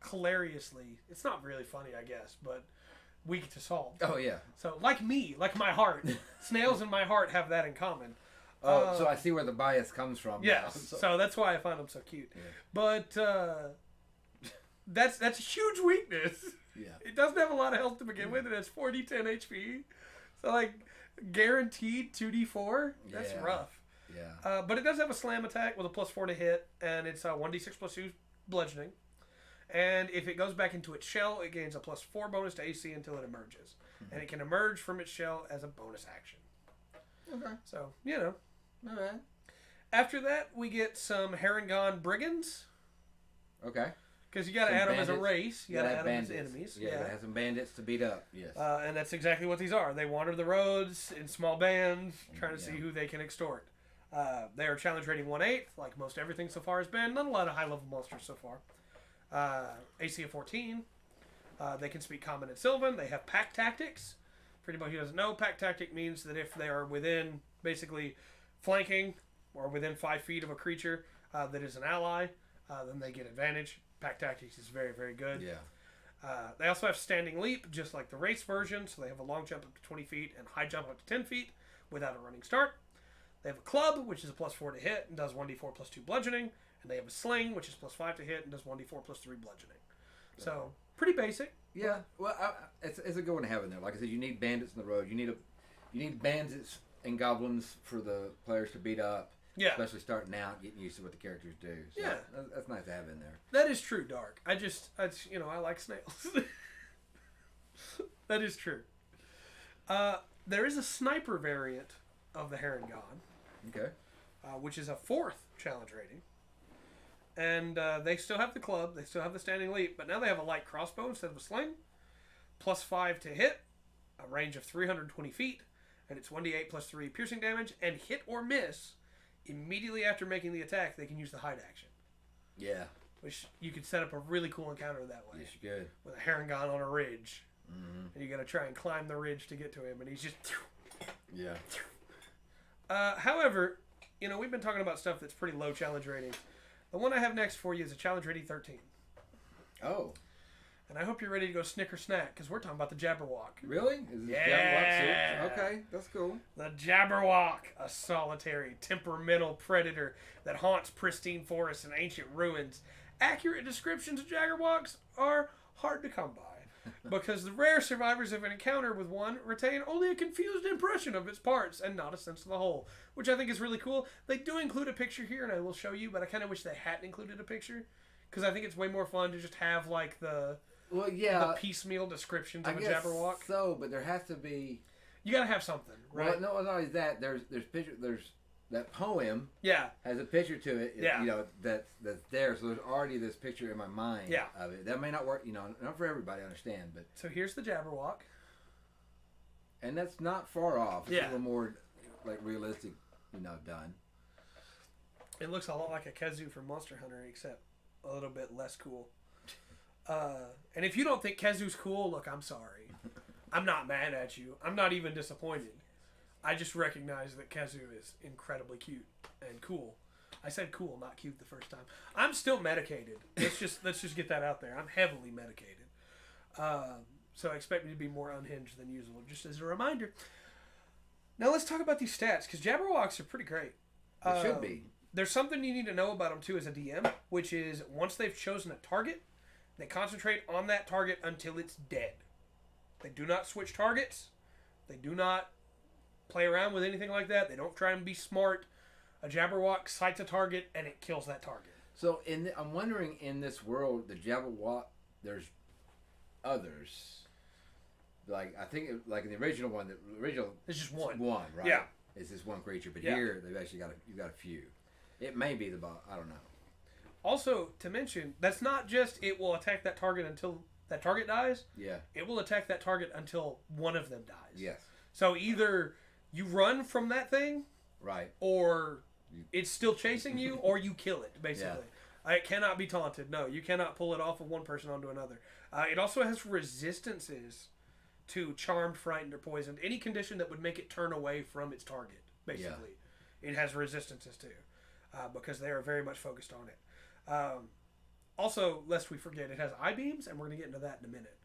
hilariously, it's not really funny, I guess, but weak to salt. Oh, yeah. So, like me, like my heart, snails and my heart have that in common. Oh, so I see where the bias comes from. Yes, so that's why I find them so cute. Yeah. But that's a huge weakness. Yeah. It doesn't have a lot of health to begin with. It has 4d10 HP. So, guaranteed 2d4. That's rough. Yeah. But it does have a slam attack with a +4 to hit, and it's 1d6 + 2 bludgeoning. And if it goes back into its shell, it gains a +4 bonus to AC until it emerges. Mm-hmm. And it can emerge from its shell as a bonus action. Okay. So, All right. After that, we get some Harengon Brigands. Okay. Because you got to add them as a race. You got to add them as enemies. Yeah, you got to have some bandits to beat up. Yes. And that's exactly what these are. They wander the roads in small bands, trying to see who they can extort. They are challenge rating 1/8, like most everything so far has been. Not a lot of high-level monsters so far. AC of 14. They can speak Common and Sylvan. They have pack tactics. For anybody who doesn't know, pack tactic means that if they are within, basically, flanking or within 5 feet of a creature that is an ally, then they get advantage. Pack tactics is very, very good. Yeah. They also have standing leap, just like the race version. So they have a long jump up to 20 feet and high jump up to 10 feet without a running start. They have a club, which is a +4 to hit and does 1d4 + 2 bludgeoning. And they have a sling, which is +5 to hit and does 1d4 + 3 bludgeoning. So, pretty basic. Yeah. Well, it's a good one to have in there. Like I said, you need bandits in the road. You need bandits and goblins for the players to beat up. Yeah. Especially starting out, getting used to what the characters do. So yeah. That's nice to have in there. That is true, Dark. I like snails. That is true. There is a sniper variant of the Harengon. Okay. Which is a 4th challenge rating. And they still have the club. They still have the standing leap. But now they have a light crossbow instead of a sling. +5 to hit. A range of 320 feet. And it's 1d8 + 3 piercing damage. And hit or miss. Immediately after making the attack, they can use the hide action. Yeah. Which you could set up a really cool encounter that way. Yes, you could. With a Harengon on a ridge. Mm-hmm. And you got to try and climb the ridge to get to him. And he's just... Yeah. However, we've been talking about stuff that's pretty low challenge rating. The one I have next for you is a challenge rating 13. Oh. And I hope you're ready to go snicker snack, because we're talking about the Jabberwock. Really? Is this Yeah. Jabberwock? Okay, that's cool. The Jabberwock, a solitary, temperamental predator that haunts pristine forests and ancient ruins. Accurate descriptions of Jabberwocks are hard to come by, because the rare survivors of an encounter with one retain only a confused impression of its parts and not a sense of the whole, which I think is really cool. They do include a picture here, and I will show you, but I kind of wish they hadn't included a picture, because I think it's way more fun to just have, the piecemeal descriptions of a Jabberwock. So, but there has to be... You gotta have something, right? Well, no, not only that, there's picture, there's that poem has a picture to it, that's there, so there's already this picture in my mind of it. That may not work, not for everybody, I understand, but... So here's the Jabberwock. And that's not far off. It's a Yeah. little more, realistic, done. It looks a lot like a Khezu from Monster Hunter, except a little bit less cool. And if you don't think Khezu's cool, look, I'm sorry. I'm not mad at you. I'm not even disappointed. I just recognize that Khezu is incredibly cute and cool. I said cool, not cute the first time. I'm still medicated. Let's just get that out there. I'm heavily medicated. So I expect me to be more unhinged than usual, just as a reminder. Now let's talk about these stats, because Jabberwocks are pretty great. They should be. There's something you need to know about them too as a DM, which is once they've chosen a target, they concentrate on that target until it's dead. They do not switch targets. They do not play around with anything like that. They don't try and be smart. A Jabberwock sights a target and it kills that target. So I'm wondering, in this world, the Jabberwock, there's others. Like, I think, like in the original one, It's just one. One, right? Yeah. It's just one creature. But Yeah. here, they've actually you've got a few. It may be the boss. I don't know. Also, to mention, that's not just it will attack that target until that target dies. Yeah. It will attack that target until one of them dies. Yes. So either you run from that thing, right, or it's still chasing you, or you kill it, basically. Yeah. It cannot be taunted. No, you cannot pull it off of one person onto another. It also has resistances to charmed, frightened, or poisoned. Any condition that would make it turn away from its target, basically. Yeah. It has resistances to, because they are very much focused on it. Also, lest we forget, it has I-beams, and we're going to get into that in a minute.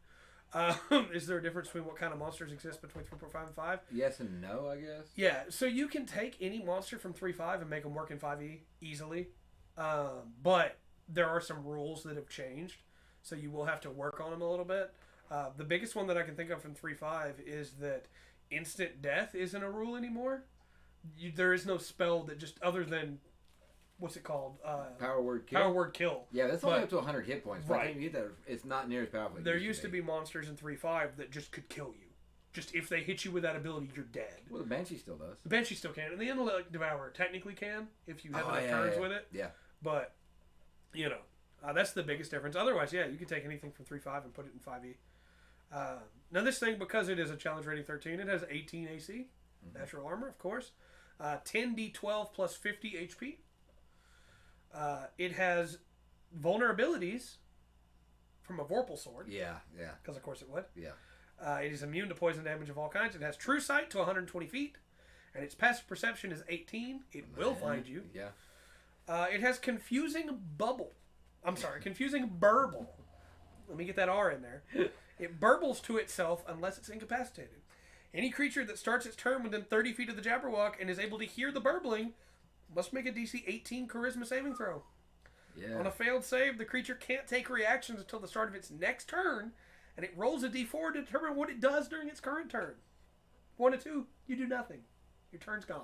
Is there a difference between what kind of monsters exist between 3.5 and 5? Yes and no, I guess. Yeah, so you can take any monster from 3.5 and make them work in 5e easily. But there are some rules that have changed, so you will have to work on them a little bit. The biggest one that I can think of from 3.5 is that instant death isn't a rule anymore. There is no spell that just, other than, what's it called? Power word kill. Power word kill. Yeah, that's only up to 100 hit points. Right. You get that, it's not near as powerful. There used to be monsters in 3.5 that just could kill you. Just if they hit you with that ability, you're dead. Well, the Banshee still does. The Banshee still can. And the Intellect Devourer technically can if you have enough turns with it. Yeah. But, that's the biggest difference. Otherwise, yeah, you can take anything from 3.5 and put it in 5e. Now, this thing, because it is a challenge rating 13, it has 18 AC. Natural armor, of course. 10d12 plus 50 HP. It has vulnerabilities from a Vorpal sword. Yeah. Because, of course, it would. Yeah. It is immune to poison damage of all kinds. It has true sight to 120 feet. And its passive perception is 18. It will find you. Yeah. It has confusing burble. Let me get that R in there. It burbles to itself unless it's incapacitated. Any creature that starts its turn within 30 feet of the Jabberwock and is able to hear the burbling must make a DC 18 Charisma saving throw. Yeah. On a failed save, the creature can't take reactions until the start of its next turn, and it rolls a d4 to determine what it does during its current turn. 1 to 2, you do nothing. Your turn's gone.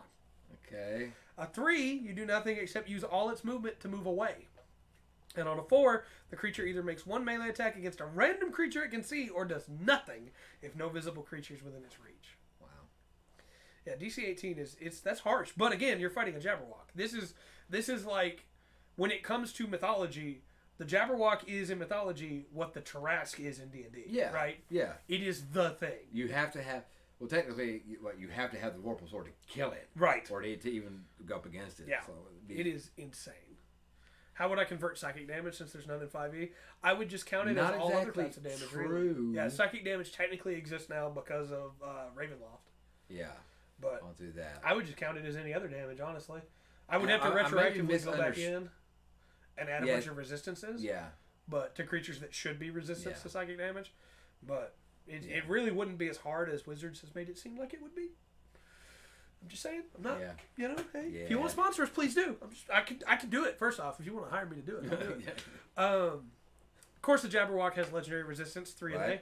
Okay. A 3, you do nothing except use all its movement to move away. And on a 4, the creature either makes one melee attack against a random creature it can see or does nothing if no visible creature is within its reach. Wow. Yeah, DC 18 that's harsh. But again, you're fighting a Jabberwock. This is like, when it comes to mythology, the Jabberwock is in mythology what the Tarrasque is in D&D. Yeah. Right? Yeah. It is the thing. You have to have, well, technically, you have to have the Vorpal sword to kill it. Right. Or to even go up against it. Yeah. So it is insane. How would I convert psychic damage since there's none in 5e? I would just count it as all other types of damage. True. Really. Yeah, psychic damage technically exists now because of Ravenloft. Yeah. But I'll do that. I would just count it as any other damage, honestly. I would have to retroactively go back in and add a bunch of resistances. Yeah. But to creatures that should be resistant to psychic damage. But it really wouldn't be as hard as Wizards has made it seem like it would be. I'm just saying. I'm not. Hey, if you want to sponsor us, please do. I could do it. First off, if you want to hire me to do it, I'll do it. Of course, the Jabberwock has legendary resistance, 3 a day.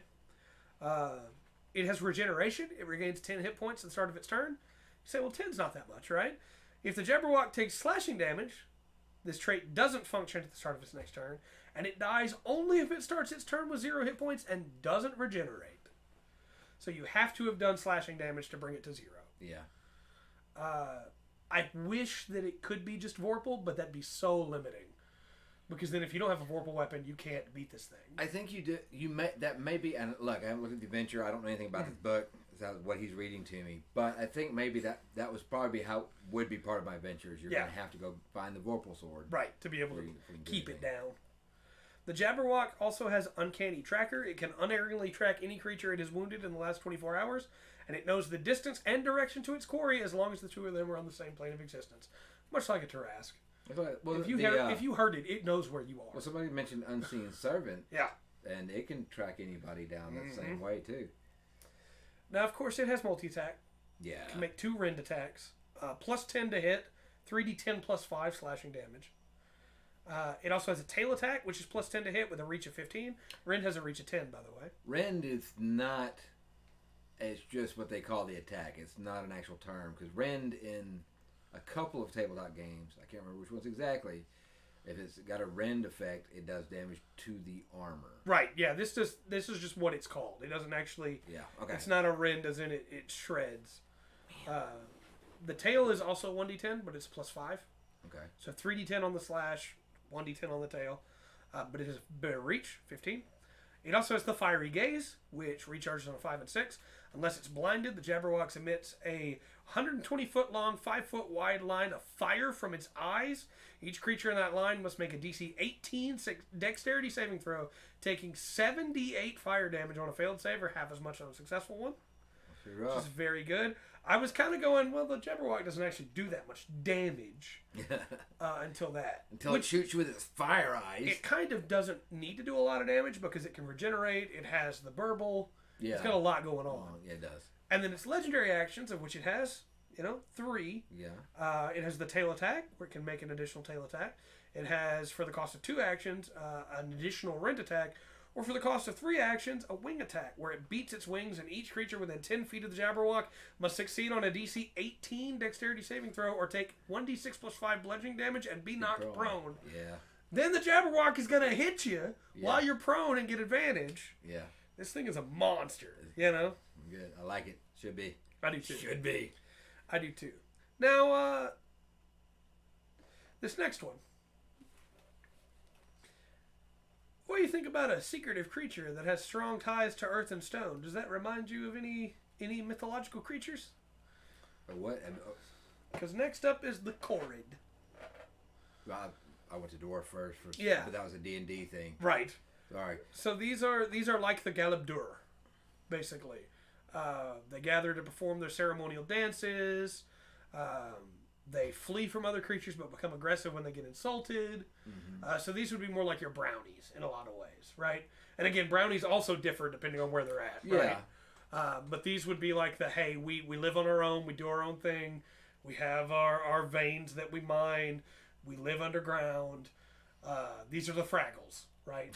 It has regeneration. It regains 10 hit points at the start of its turn. You say, well, 10's not that much, right? If the Jabberwock takes slashing damage, this trait doesn't function at the start of its next turn, and it dies only if it starts its turn with 0 hit points and doesn't regenerate. So you have to have done slashing damage to bring it to 0. Yeah. I wish that it could be just Vorpal, but that'd be so limiting. Because then if you don't have a Vorpal weapon, you can't beat this thing. I think you do. That may be, and look, I haven't looked at the adventure. I don't know anything about this book. That's what he's reading to me. But I think maybe that was probably how would be part of my adventures. You're going to have to go find the Vorpal sword. Right, to be able to keep it down. The Jabberwock also has Uncanny Tracker. It can unerringly track any creature it has wounded in the last 24 hours. And it knows the distance and direction to its quarry as long as the two of them are on the same plane of existence. Much like a Tarrasque. Well, if you heard it, it knows where you are. Well, somebody mentioned Unseen Servant. Yeah. And it can track anybody down that same way, too. Now, of course, it has multi-attack. Yeah. It can make 2 rend attacks. Plus 10 to hit, 3d10 plus 5 slashing damage. It also has a tail attack, which is plus 10 to hit with a reach of 15. Rend has a reach of 10, by the way. Rend is not... It's just what they call the attack. It's not an actual term. Because Rend in a couple of tabletop games, I can't remember which ones exactly, if it's got a Rend effect, it does damage to the armor. Right, yeah. This is just what it's called. It doesn't actually... Yeah, okay. It's not a Rend as in it shreds. The tail is also 1d10, but it's plus 5. Okay. So 3d10 on the slash, 1d10 on the tail. But it has better reach, 15. It also has the Fiery Gaze, which recharges on a 5 and 6. Unless it's blinded, the Jabberwock emits a 120-foot-long, 5-foot-wide line of fire from its eyes. Each creature in that line must make a DC 18 dexterity saving throw, taking 7d8 fire damage on a failed save or half as much on a successful one. Which is very good. I was kind of going, well, the Jabberwock doesn't actually do that much damage until that. Until it shoots you with its fire eyes. It kind of doesn't need to do a lot of damage because it can regenerate. It has the burble. Yeah. It's got a lot going on. Yeah, it does. And then its legendary actions, of which it has, 3. Yeah. It has the tail attack, where it can make an additional tail attack. It has, for the cost of 2 actions, an additional rend attack, or for the cost of 3 actions, a wing attack, where it beats its wings, and each creature within 10 feet of the Jabberwock must succeed on a DC 18 dexterity saving throw, or take 1d6 plus 5 bludgeoning damage and be knocked prone. Yeah. Then the Jabberwock is going to hit you while you're prone and get advantage. Yeah. This thing is a monster, you know? Good. I like it. Should be. I do too. Should be. I do too. Now, this next one. What do you think about a secretive creature that has strong ties to earth and stone? Does that remind you of any mythological creatures? Or what? Because next up is the Choruid. I went to dwarf first. Yeah. But that was a D&D thing. Right. Sorry. So these are like the Galabdur, basically. They gather to perform their ceremonial dances. They flee from other creatures but become aggressive when they get insulted. Mm-hmm. So these would be more like your brownies in a lot of ways, right? And again, brownies also differ depending on where they're at, right? Yeah. But these would be like hey, we live on our own, we do our own thing, we have our veins that we mine, we live underground. These are the Fraggles, right?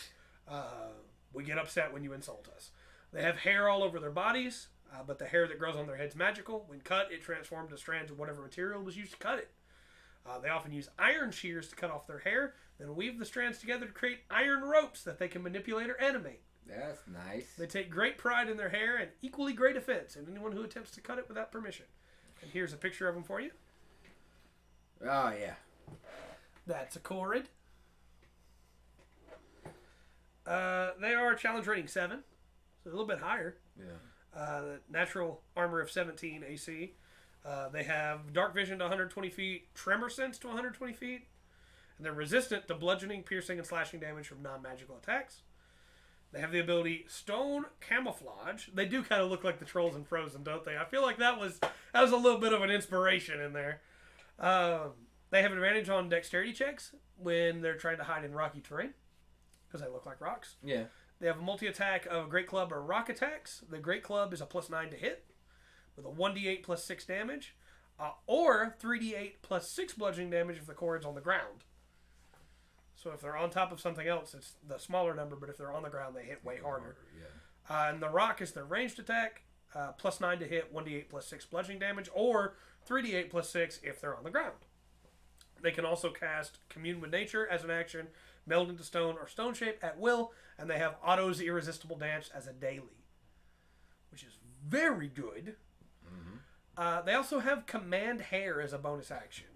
We get upset when you insult us. They have hair all over their bodies, but the hair that grows on their head's magical. When cut, it transforms to strands of whatever material was used to cut it. They often use iron shears to cut off their hair, then weave the strands together to create iron ropes that they can manipulate or animate. That's nice. They take great pride in their hair and equally great offense in anyone who attempts to cut it without permission. And here's a picture of them for you. Oh, yeah. That's a Choruid. They are challenge rating 7, so a little bit higher. Yeah. Natural armor of 17 AC. They have dark vision to 120 feet, tremor sense to 120 feet, and they're resistant to bludgeoning, piercing, and slashing damage from non-magical attacks. They have the ability Stone Camouflage. They do kind of look like the trolls in Frozen, don't they? I feel like that was a little bit of an inspiration in there. They have an advantage on dexterity checks when they're trying to hide in rocky terrain, because they look like rocks. Yeah. They have a multi-attack of Great Club or Rock attacks. The Great Club is a +9 to hit, with a 1d8 plus 6 damage, or 3d8 plus 6 bludgeoning damage if the Choruid's on the ground. So if they're on top of something else, it's the smaller number, but if they're on the ground, they hit way harder. Yeah. And the Rock is their ranged attack, +9 to hit, 1d8 plus 6 bludgeoning damage, or 3d8 plus 6 if they're on the ground. They can also cast Commune with Nature as an action, meld into stone or stone shape at will, and they have Otto's Irresistible Dance as a daily, which is very good. Mm-hmm. They also have Command Hair as a bonus action.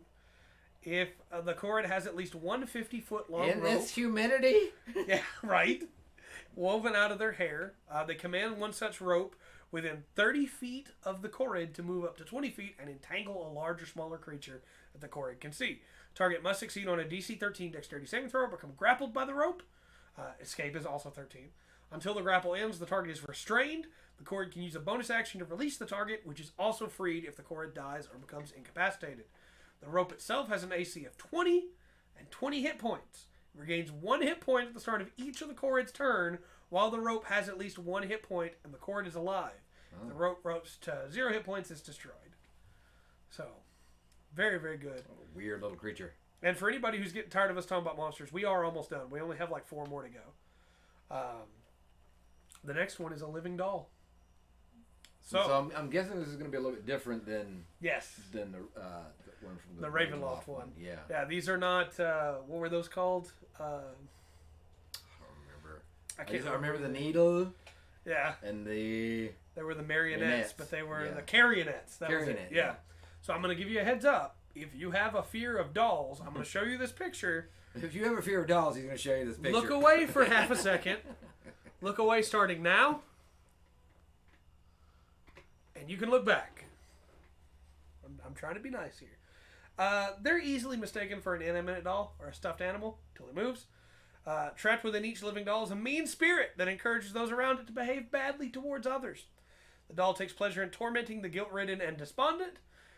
If the Choruid has at least 150-foot long rope... In this humidity? Yeah, right. Woven out of their hair, they command one such rope within 30 feet of the Choruid to move up to 20 feet and entangle a large or smaller creature that the Choruid can see. Target must succeed on a DC 13 dexterity saving throw or become grappled by the rope. Escape is also 13. Until the grapple ends, the target is restrained. The Choruid can use a bonus action to release the target, which is also freed if the Choruid dies or becomes incapacitated. The rope itself has an AC of 20 and 20 hit points. It regains 1 hit point at the start of each of the Choruid's turn, while the rope has at least 1 hit point and the Choruid is alive. Oh. The rope ropes to 0 hit points is destroyed. So, Very, very good. A weird little creature. And for anybody who's getting tired of us talking about monsters, we are almost done. We only have like 4 more to go. The next one is a living doll. So I'm guessing this is going to be a little bit different than the one from the Ravenloft one. Yeah. Yeah, these are not. What were those called? I don't remember. I remember the needle. Yeah. And they were the marionettes, but they were the carionettes. That was it. Yeah. Yeah. So I'm going to give you a heads up. If you have a fear of dolls, I'm going to show you this picture. If you have a fear of dolls, he's going to show you this picture. Look away for half a second. Look away starting now. And you can look back. I'm trying to be nice here. They're easily mistaken for an inanimate doll or a stuffed animal until it moves. Trapped within each living doll is a mean spirit that encourages those around it to behave badly towards others. The doll takes pleasure in tormenting the guilt-ridden and despondent,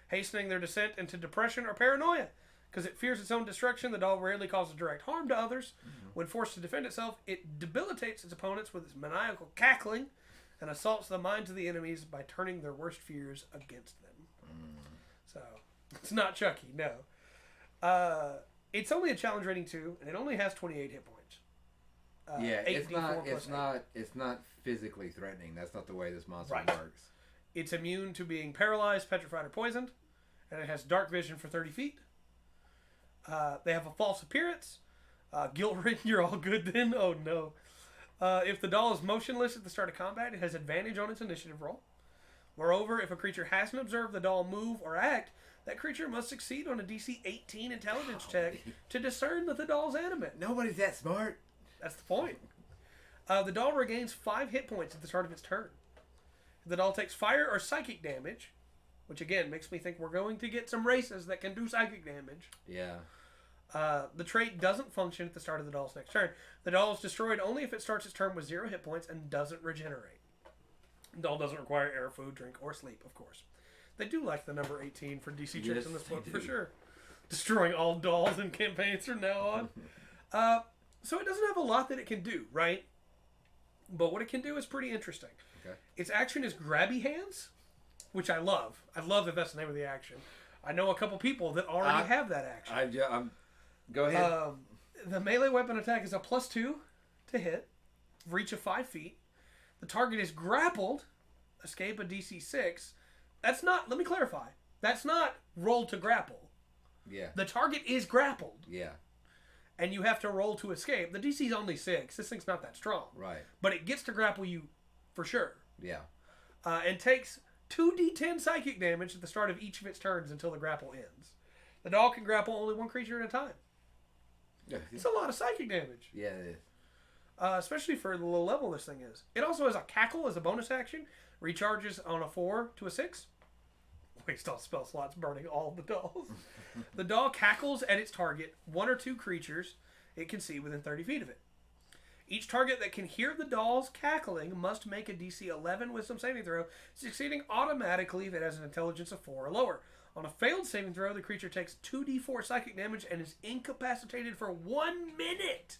hastening their descent into depression or paranoia. Because it fears its own destruction, the doll rarely causes direct harm to others. Mm-hmm. When forced to defend itself, it debilitates its opponents with its maniacal cackling and assaults the minds of the enemies by turning their worst fears against them. So, it's not Chucky, no. It's only a challenge rating 2, and it only has 28 hit points. It's not physically threatening. That's not the way this monster Right. works. It's immune to being paralyzed, petrified, or poisoned, and it has dark vision for 30 feet. They have a false appearance. Guilt-ridden, you're all good then? Oh no. If the doll is motionless at the start of combat, it has advantage on its initiative roll. Moreover, if a creature hasn't observed the doll move or act, that creature must succeed on a DC 18 intelligence check to discern that the doll's animate. Nobody's that smart. That's the point. The doll regains 5 hit points at the start of its turn. If the doll takes fire or psychic damage, which again makes me think we're going to get some races that can do psychic damage. Yeah. The trait doesn't function at the start of the doll's next turn. The doll is destroyed only if it starts its turn with 0 hit points and doesn't regenerate. The doll doesn't require air, food, drink, or sleep, of course. They do like the number 18 for DC checks in this book, for sure. Destroying all dolls in campaigns from now on. So it doesn't have a lot that it can do, right? But what it can do is pretty interesting. Okay. Its action is grabby hands, which I love. I love that that's the name of the action. I know a couple people that already have that action. Go ahead. The melee weapon attack is a +2 to hit, reach of 5 feet. The target is grappled, escape a DC 6. That's not, let me clarify, that's not roll to grapple. Yeah. The target is grappled. Yeah. And you have to roll to escape. The DC's only 6. This thing's not that strong. Right. But it gets to grapple you for sure. Yeah. And takes 2d10 psychic damage at the start of each of its turns until the grapple ends. The doll can grapple only one creature at a time. Yeah. It's a lot of psychic damage. Yeah, it is. Especially for the low level this thing is. It also has a cackle as a bonus action. Recharges on a 4 to a 6. Waste all spell slots burning all of the dolls. The doll cackles at its target, 1 or 2 creatures it can see within 30 feet of it. Each target that can hear the doll's cackling must make a DC 11 wisdom saving throw, succeeding automatically if it has an intelligence of 4 or lower. On a failed saving throw, the creature takes 2d4 psychic damage and is incapacitated for 1 minute.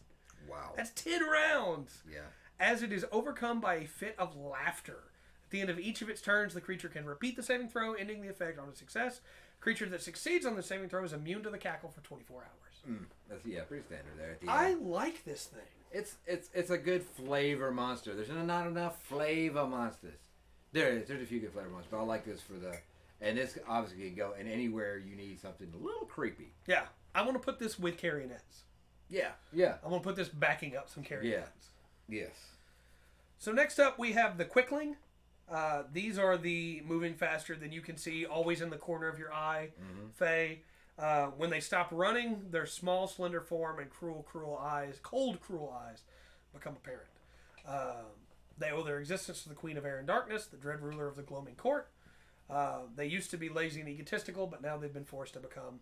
Wow. That's 10 rounds. Yeah. As it is overcome by a fit of laughter. At the end of each of its turns, the creature can repeat the saving throw, ending the effect on a success. A creature that succeeds on the saving throw is immune to the cackle for 24 hours. That's pretty standard there at the I end. like this thing. It's a good flavor monster. There's not enough flavor monsters. There's a few good flavor monsters, but I like this for the... And this obviously can go in anywhere you need something a little creepy. Yeah. I want to put this with carionets. Yeah. Yeah. I want to put this backing up some carionets. Yes. So next up we have the Quickling. These are the moving faster than you can see, always in the corner of your eye. Fae. When they stop running, their small, slender form and cruel eyes, cold, cruel eyes, become apparent. They owe their existence to the Queen of Air and Darkness, the dread ruler of the Gloaming Court. They used to be lazy and egotistical, but now they've been forced to become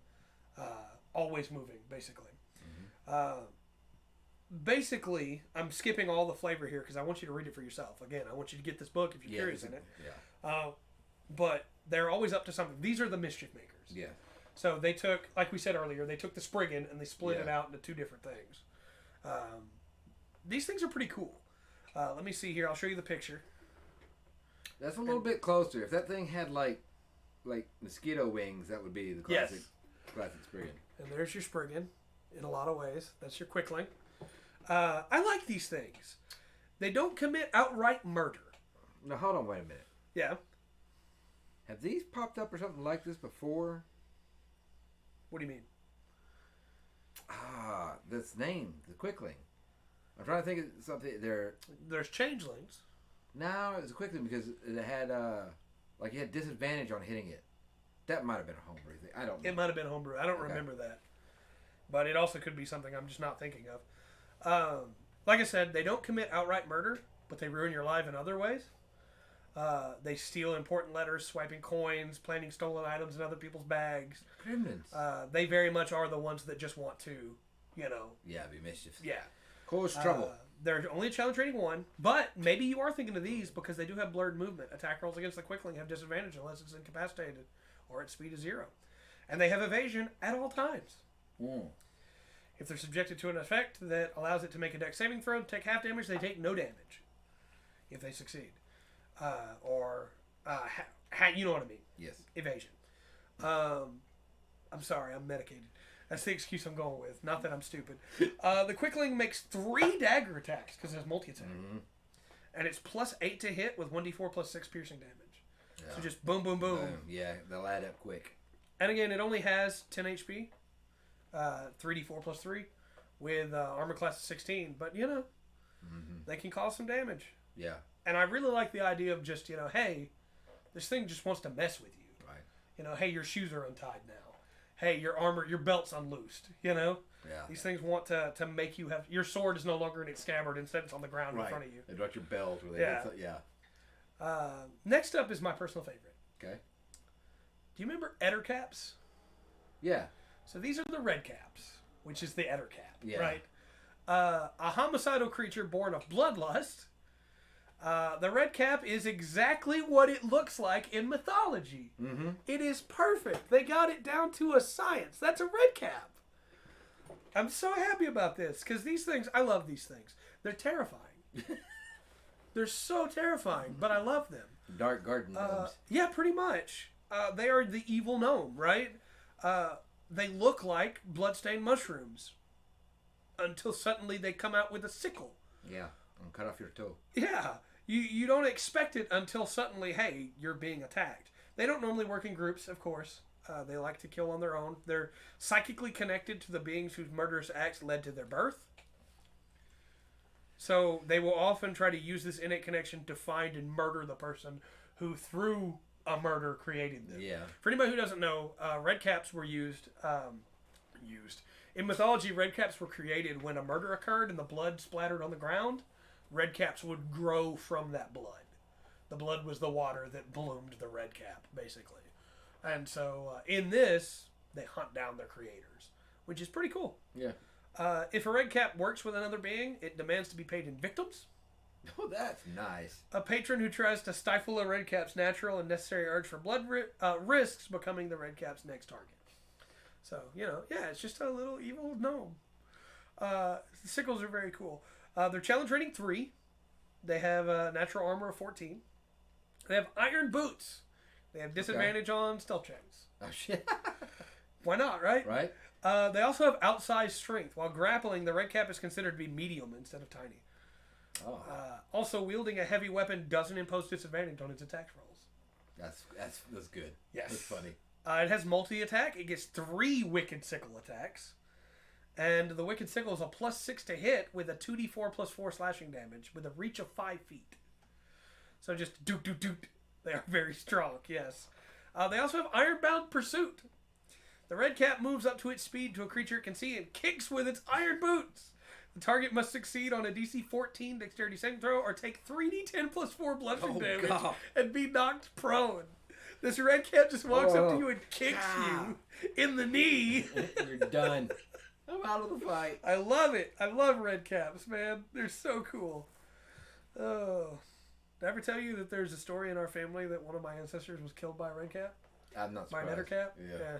always moving, basically. Basically, I'm skipping all the flavor here because I want you to read it for yourself. Again, I want you to get this book if you're curious in it. Yeah. But they're always up to something. These are the Mischief Makers. Yeah. So they took, like we said earlier, they took the Spriggan and they split it out into 2 different things. These things are pretty cool. Let me see here. I'll show you the picture. That's a little bit closer. If that thing had like like mosquito wings, that would be the classic Spriggan. And there's your Spriggan in a lot of ways. That's your Quickling. I like these things. They don't commit outright murder. Now, hold on, wait a minute. Yeah. Have these popped up or something like this before? What do you mean? This name, the Quickling. I'm trying to think of something. There's changelings. No, it was a Quickling because it had, you had disadvantage on hitting it. That might have been a homebrew thing. I don't know. It might have been homebrew. I don't remember that. But it also could be something I'm just not thinking of. Like I said, they don't commit outright murder, but they ruin your life in other ways. They steal important letters, swiping coins, planting stolen items in other people's bags. Criminals. They very much are the ones that just want to, Yeah, be mischief. Yeah. Cause trouble. They're only a challenge rating 1, but maybe you are thinking of these because they do have blurred movement. Attack rolls against the Quickling have disadvantage unless it's incapacitated or its speed is 0. And they have evasion at all times. If they're subjected to an effect that allows it to make a dex saving throw, take half damage, they take no damage if they succeed. You know what I mean. Yes. Evasion. I'm sorry, I'm medicated. That's the excuse I'm going with. Not that I'm stupid. The Quickling makes 3 dagger attacks because it has multi-attack. Mm-hmm. And it's +8 to hit with 1d4 +6 piercing damage. Yeah. So just boom, boom, boom. Yeah, they'll add up quick. And again, it only has 10 HP. 3d4 +3 with armor class of 16. But, they can cause some damage. Yeah. And I really like the idea of just, hey, this thing just wants to mess with you. Right. Hey, your shoes are untied now. Hey, your armor, your belt's unloosed. Yeah. These things want to make you have... Your sword is no longer in its scabbard. Instead, it's on the ground in front of you. They drop your belt. Next up is my personal favorite. Okay. Do you remember Etter caps? Yeah. So these are the red caps, which is the Etter cap. Yeah. Right? A homicidal creature born of bloodlust. The red cap is exactly what it looks like in mythology. Mm-hmm. It is perfect. They got it down to a science. That's a red cap. I'm so happy about this because these things, I love these things. They're terrifying. They're so terrifying, but I love them. Dark garden gnomes. Yeah, pretty much. They are the evil gnome, right? They look like bloodstained mushrooms until suddenly they come out with a sickle. Yeah, and cut off your toe. Yeah. You don't expect it until suddenly, hey, you're being attacked. They don't normally work in groups, of course. They like to kill on their own. They're psychically connected to the beings whose murderous acts led to their birth. So they will often try to use this innate connection to find and murder the person who, through a murder, created them. Yeah. For anybody who doesn't know, red caps were used. In mythology, red caps were created when a murder occurred and the blood splattered on the ground. Red caps would grow from that blood. The blood was the water that bloomed the red cap, basically. And so in this, they hunt down their creators, which is pretty cool. Yeah. If a red cap works with another being, it demands to be paid in victims. Oh, that's nice. A patron who tries to stifle a red cap's natural and necessary urge for blood risks becoming the red cap's next target. So, it's just a little evil gnome. The sickles are very cool. They're challenge rating 3. They have a natural armor of 14. They have iron boots. They have disadvantage on stealth checks. Oh, shit. Why not, right? Right. They also have outsized strength. While grappling, the red cap is considered to be medium instead of tiny. Oh. Also, wielding a heavy weapon doesn't impose disadvantage on its attack rolls. That's good. Yes. That's funny. It has multi-attack. It gets 3 Wicked Sickle attacks. And the Wicked Sickle is a +6 to hit with a 2d4 +4 slashing damage with a reach of 5 feet. So just doot, doot, doot. They are very strong, yes. They also have Ironbound Pursuit. The red cap moves up to its speed to a creature it can see and kicks with its iron boots. The target must succeed on a DC 14 dexterity saving throw or take 3d10 +4 bludgeoning damage and be knocked prone. This red cap just walks up to you and kicks you in the knee. You're done. I'm out of the fight. I love it. I love red caps, man. They're so cool. Oh. Did I ever tell you that there's a story in our family that one of my ancestors was killed by a red cap? I'm not surprised. By an Etter cap? Yeah.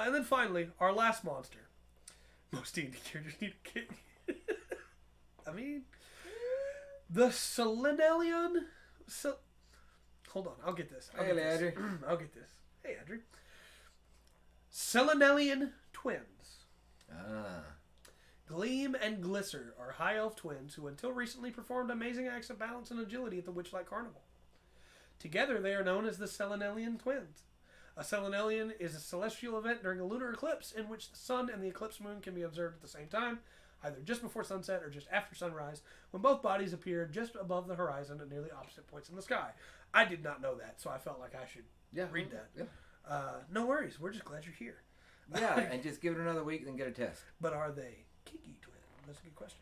And then finally, our last monster. Most D&D characters need a kid. I mean, the Selenalian... Hold on, I'll get this. Hey, Andrew. I'll get this. Hey, Andrew. Selenalian Twins. Gleam and Glisser are high elf twins who until recently performed amazing acts of balance and agility at the Witchlight Carnival. Together they are known as the Selenalian Twins. A Selenalian is a celestial event during a lunar eclipse in which the sun and the eclipse moon can be observed at the same time, either just before sunset or just after sunrise, when both bodies appear just above the horizon at nearly opposite points in the sky. I did not know that, so I felt like I should read that. Yeah. No worries. We're just glad you're here. Yeah, and just give it another week and then get a test. But are they Kiki twins? That's a good question.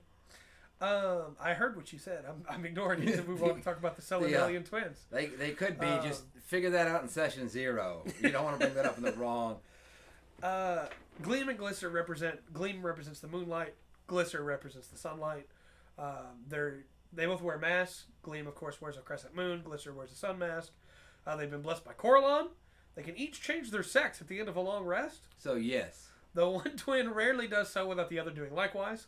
I heard what you said. I'm ignoring you to move on to talk about the Selenalian Twins. They could be. Just figure that out in session 0. You don't want to bring that up in the wrong. Gleam and Glisser Gleam represents the moonlight. Glisser represents the sunlight. They both wear masks. Gleam, of course, wears a crescent moon. Glisser wears a sun mask. They've been blessed by Coralon. They can each change their sex at the end of a long rest. So, yes. Though one twin rarely does so without the other doing likewise.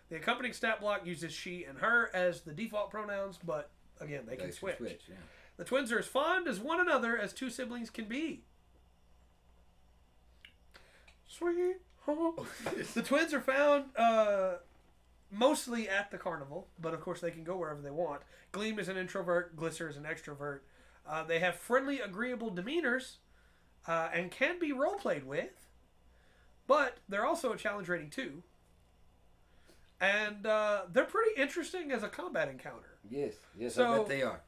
The accompanying stat block uses she and her as the default pronouns, but again, they can switch. Yeah. The twins are as fond as one another as two siblings can be. Sweet home. The twins are found mostly at the carnival, but of course they can go wherever they want. Gleam is an introvert, Glisser is an extrovert. They have friendly, agreeable demeanors and can be role-played with, but they're also a challenge rating 2. And they're pretty interesting as a combat encounter. Yes, so, I bet they are.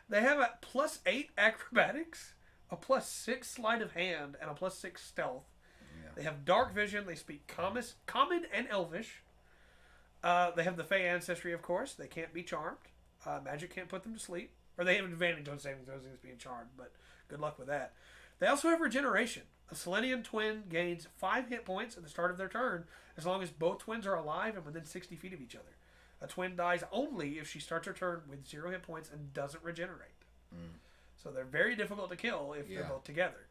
They have a +8 acrobatics, a +6 sleight of hand, and a +6 stealth. Yeah. They have dark vision. They speak common and elvish. They have the Fey ancestry, of course. They can't be charmed. Magic can't put them to sleep. Or they have an advantage on saving those things being charmed, but good luck with that. They also have regeneration. A Selenalian twin gains 5 hit points at the start of their turn, as long as both twins are alive and within 60 feet of each other. A twin dies only if she starts her turn with 0 hit points and doesn't regenerate. So they're very difficult to kill if they're both together.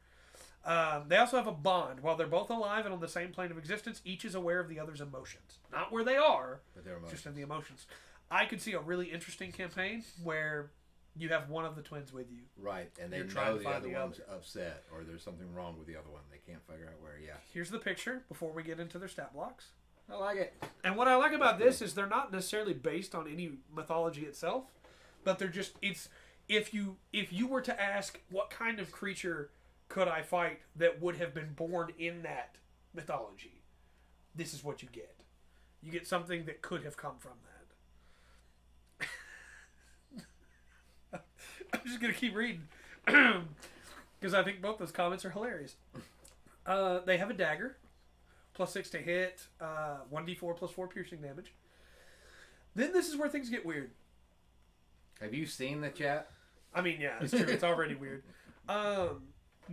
They also have a bond. While they're both alive and on the same plane of existence, each is aware of the other's emotions. Not where they are, but their emotions. Just in the emotions. I could see a really interesting campaign where you have one of the twins with you. Right, and they know the other one's upset, or there's something wrong with the other one. They can't figure out where, Here's the picture before we get into their stat blocks. I like it. And what I like about this is they're not necessarily based on any mythology itself, but they're just, it's, if you were to ask what kind of creature could I fight that would have been born in that mythology, this is what you get. You get something that could have come from that. I'm just going to keep reading because I think both those comments are hilarious. They have a dagger, +6 to hit, 1d4 +4 piercing damage. Then this is where things get weird. Have you seen the chat? I mean, yeah, it's true. It's already weird.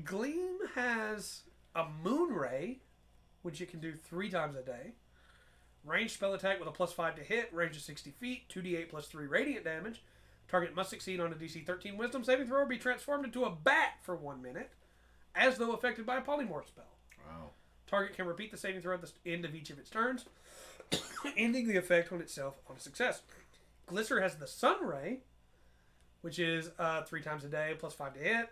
Gleam has a moon ray, which it can do 3 times a day. Ranged spell attack with a +5 to hit, range of 60 feet, 2d8 +3 radiant damage. Target must succeed on a DC 13 Wisdom saving throw or be transformed into a bat for 1 minute, as though affected by a polymorph spell. Wow. Target can repeat the saving throw at the end of each of its turns, ending the effect on itself on a success. Glisser has the Sun Ray, which is 3 times a day, +5 to hit,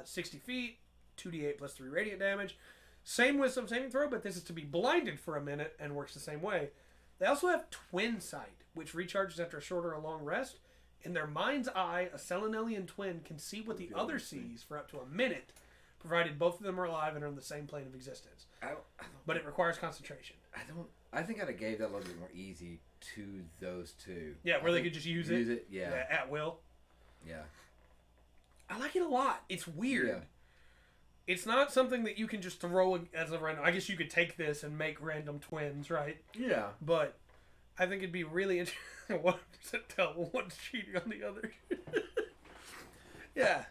60 feet, 2d8 +3 radiant damage. Same Wisdom saving throw, but this is to be blinded for a minute and works the same way. They also have Twin Sight, which recharges after a short or a long rest. In their mind's eye, a Selenalian twin can see what the other sees for up to a minute, provided both of them are alive and are on the same plane of existence. But it requires concentration. I think I'd have gave that a little bit more easy to those two. Yeah, where they could just use it. Yeah, at will. Yeah. I like it a lot. It's weird. Yeah. It's not something that you can just throw as a random. I guess you could take this and make random twins, right? Yeah. But I think it'd be really interesting. 100% tell one's cheating on the other. Yeah.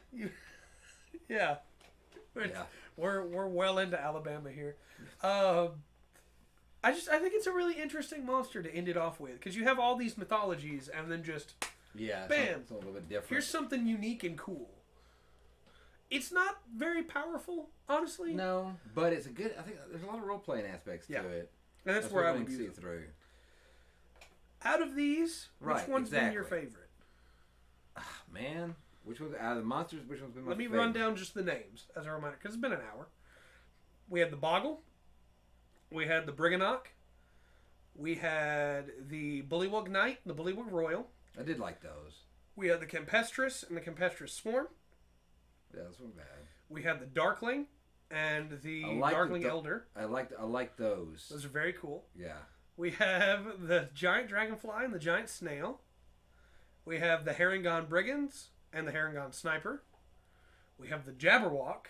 We're well into Alabama here. I think it's a really interesting monster to end it off with, because you have all these mythologies and then just bam, it's a little bit different. Here's something unique and cool. It's not very powerful, honestly. No, but it's a good. I think there's a lot of role playing aspects to it. And that's where I would see through. Out of these, which one's been your favorite? Man, Which one's out of the monsters? Which one's been my Let me favorite? run down just the names as a reminder, because it's been an hour. We had the Boggle. We had the Briganox. We had the Bullywug Knight and the Bullywug Royal. I did like those. We had the Campestress and the Campestress Swarm. Yeah, those weren't bad. We had the Darkling and the like Darkling Elder. I like those. Those are very cool. Yeah. We have the Giant Dragonfly and the Giant Snail. We have the Herringon Brigands and the Herringon Sniper. We have the Jabberwock.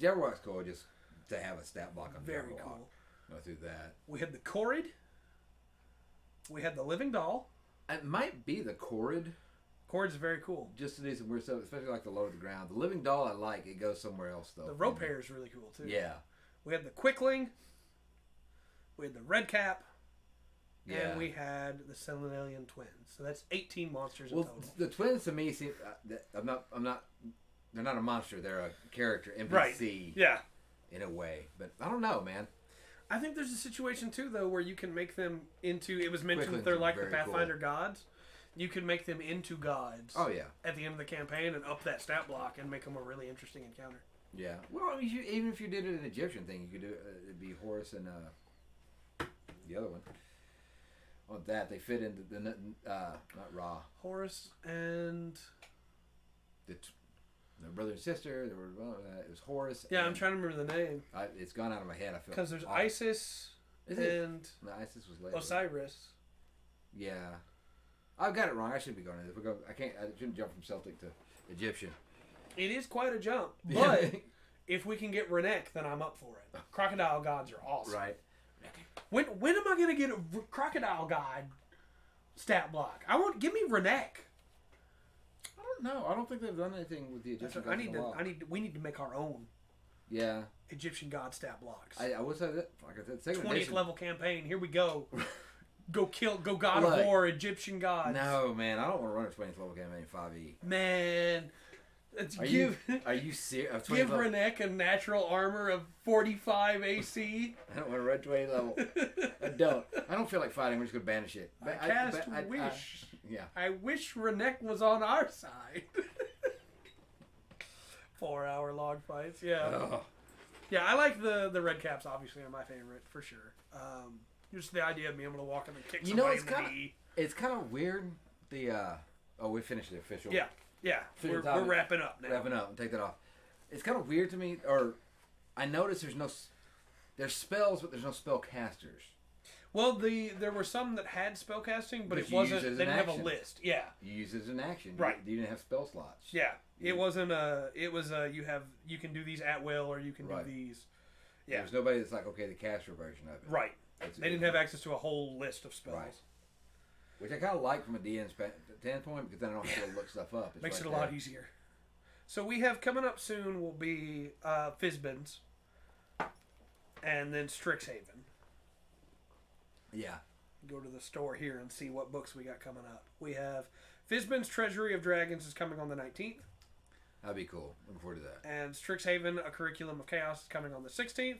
Jabberwock's cool, just to have a stat block on Very Jabberwock. cool. Go through that. We had the Choruid. We had the Living Doll. It might be the Choruid. Choruid's very cool. Just to do some weird stuff, especially like the low to the ground. The Living Doll I like. It goes somewhere else, though. The Rope Hair is really cool, too. Yeah. We had the Quickling. We had the Red Cap. Yeah. And we had the Selenalian Twins. So that's 18 monsters in Well, total. the twins to me seem... I'm not... They're not a monster. They're a character, NPC. Right. Yeah. In a way. But I don't know, man. I think there's a situation, too, though, where you can make them into... It was mentioned that Quicklings they're are like the very Pathfinder cool. gods. You can make them into gods. Oh, yeah. At the end of the campaign and up that stat block and make them a really interesting encounter. Yeah. Well, I mean, even if you did it an Egyptian thing, you could do it'd be Horus and the other one. On that, they fit into the not Ra. Horus and... The brother and sister. There were it was Horus. Yeah, I'm trying to remember the name. It's gone out of my head. I feel Because there's awful. Isis and No, Isis was later. Osiris. Yeah, I've got it wrong. I shouldn't be going to this. I shouldn't jump from Celtic to Egyptian. It is quite a jump, Yeah. but if we can get Renek, then I'm up for it. Crocodile gods are awesome. Right. When am I gonna get a crocodile god stat block? Give me Renek. I don't know. I don't think they've done anything with the Egyptian gods in a while. We need to make our own Yeah. Egyptian god stat blocks. I would say that. Like I said, second 20th edition. level campaign. Here we go. Go God Look, of War, Egyptian gods. No, man, I don't want to run a 20th level campaign 5e. Man. Are you serious? Give Renek a natural armor of 45 AC. I don't want to run 20 level. I don't. I don't feel like fighting. We're just going to banish it. But I wish. Yeah. I wish Renek was on our side. 4-hour log fights. Yeah. Oh. Yeah, I like the red caps, obviously, are my favorite, for sure. Just the idea of being able to walk in and kick somebody in the knee. It's kind of weird. We finished the official. Yeah. Yeah. We're wrapping up now. Wrapping up and take that off. It's kind of weird to me, or I noticed there's spells, but there's no spell casters. Well, there were some that had spellcasting, but it you use wasn't. it as They an didn't have a action. list. Yeah. You use it as an action. Right. You didn't have spell slots. Yeah. It wasn't a. It was a. You can do these at will, or you can Right. do these. Yeah. There's nobody that's like, okay, the caster version of it. Right. They didn't have access to a whole list of spells. Right. Which I kind of like from a DN standpoint, because then I don't have to look stuff up. It's Makes right it a lot there. easier. So we have coming up soon will be Fizbin's, and then Strixhaven. Yeah. Go to the store here and see what books we got coming up. We have Fizbin's Treasury of Dragons is coming on the 19th. That'd be cool. Looking forward to that. And Strixhaven, A Curriculum of Chaos is coming on the 16th.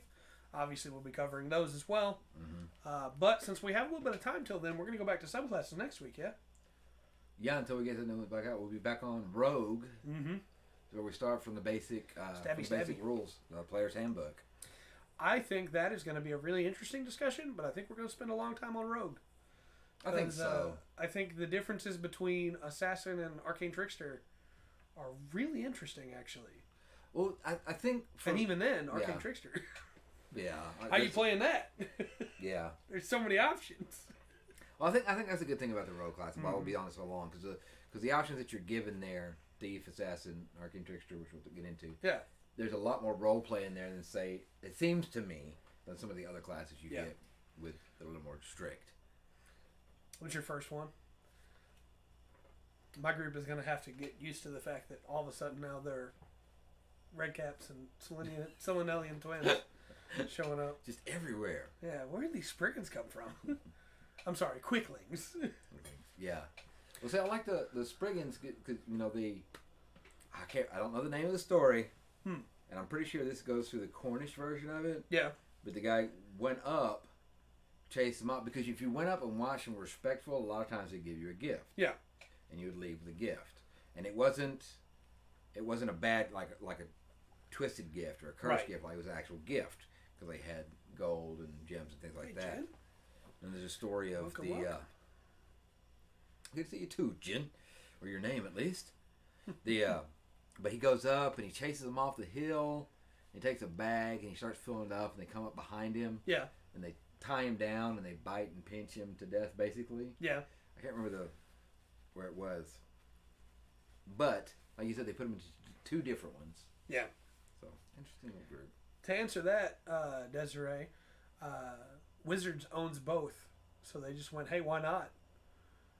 Obviously, we'll be covering those as well. Mm-hmm. But since we have a little bit of time till then, we're going to go back to subclasses next week, yeah? Yeah, until we get the new ones back out. We'll be back on Rogue. Mm-hmm. Where we start from the basic, basic rules, the player's handbook. I think that is going to be a really interesting discussion, but I think we're going to spend a long time on Rogue. I think so. I think the differences between Assassin and Arcane Trickster are really interesting, actually. Well, I think... And even then, Arcane Trickster. Yeah. How you playing that? Yeah. There's so many options. Well, I think that's a good thing about the Rogue class, and why we'll be on it so long, because the options that you're given there, Thief, Assassin, Arcane Trickster, which we'll get into, yeah, there's a lot more role play in there than, say, it seems to me, than some of the other classes you get with a little more strict. What's your first one? My group is going to have to get used to the fact that all of a sudden now they're Red Caps and Selenalian Twins showing up. Just everywhere. Yeah, where did these Spriggans come from? I'm sorry, Quicklings. Yeah. Well, see, I like the Spriggans, because, I don't know the name of the story, and I'm pretty sure this goes through the Cornish version of it. Yeah. But the guy went up, chased them up, because if you went up and watched and were respectful, a lot of times they'd give you a gift. Yeah. And you would leave with a gift. And it wasn't it wasn't a bad like a twisted gift or a cursed gift. Like it was an actual gift because they had gold and gems and things like that. Jen. And there's a story of good to see you too, Jen, or your name at least. But he goes up and he chases them off the hill. He takes a bag and he starts filling it up, and they come up behind him. Yeah. And they tie him down and they bite and pinch him to death, basically. Yeah. I can't remember where it was, but like you said, they put him into two different ones. Yeah. So interesting little group. To answer that, Desiree, Wizards owns both, so they just went, "Hey, why not?"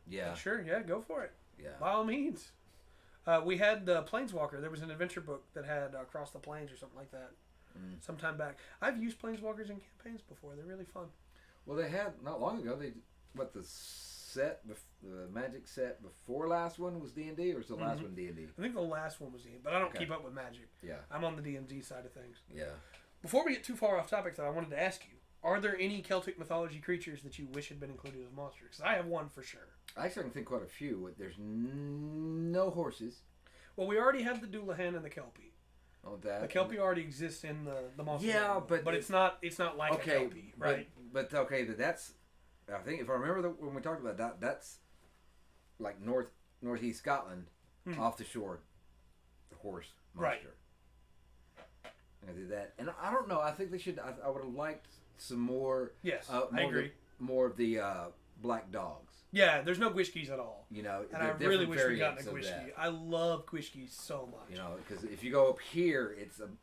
Yeah. Sure. Yeah, go for it. Yeah. By all means. We had the Planeswalker. There was an adventure book that had Across the Plains or something like that sometime back. I've used Planeswalkers in campaigns before. They're really fun. Well, they had, not long ago, the Magic set before last one was D&D, or was the last one D&D? I think the last one was D&D, but I don't keep up with Magic. Yeah. I'm on the D&D side of things. Yeah. Before we get too far off topic, though, I wanted to ask you, are there any Celtic mythology creatures that you wish had been included as monsters? Because I have one for sure. Actually, I can think quite a few. There's no horses. Well, we already have the Doulahan and the Kelpie. Oh, that. The Kelpie already exists in the monster. Yeah, but it's not like a Kelpie, right? But okay, that's. I think if I remember when we talked about that, that's like northeast Scotland, off the shore, the horse monster. Right. I did that, and I don't know. I think they should. I would have liked some more. Yes, I agree. More of the black dogs. Yeah, there's no Gwishkis at all. You know, and I really wish we'd gotten a Gwishki. I love Gwishkis so much. You know, because if you go up here,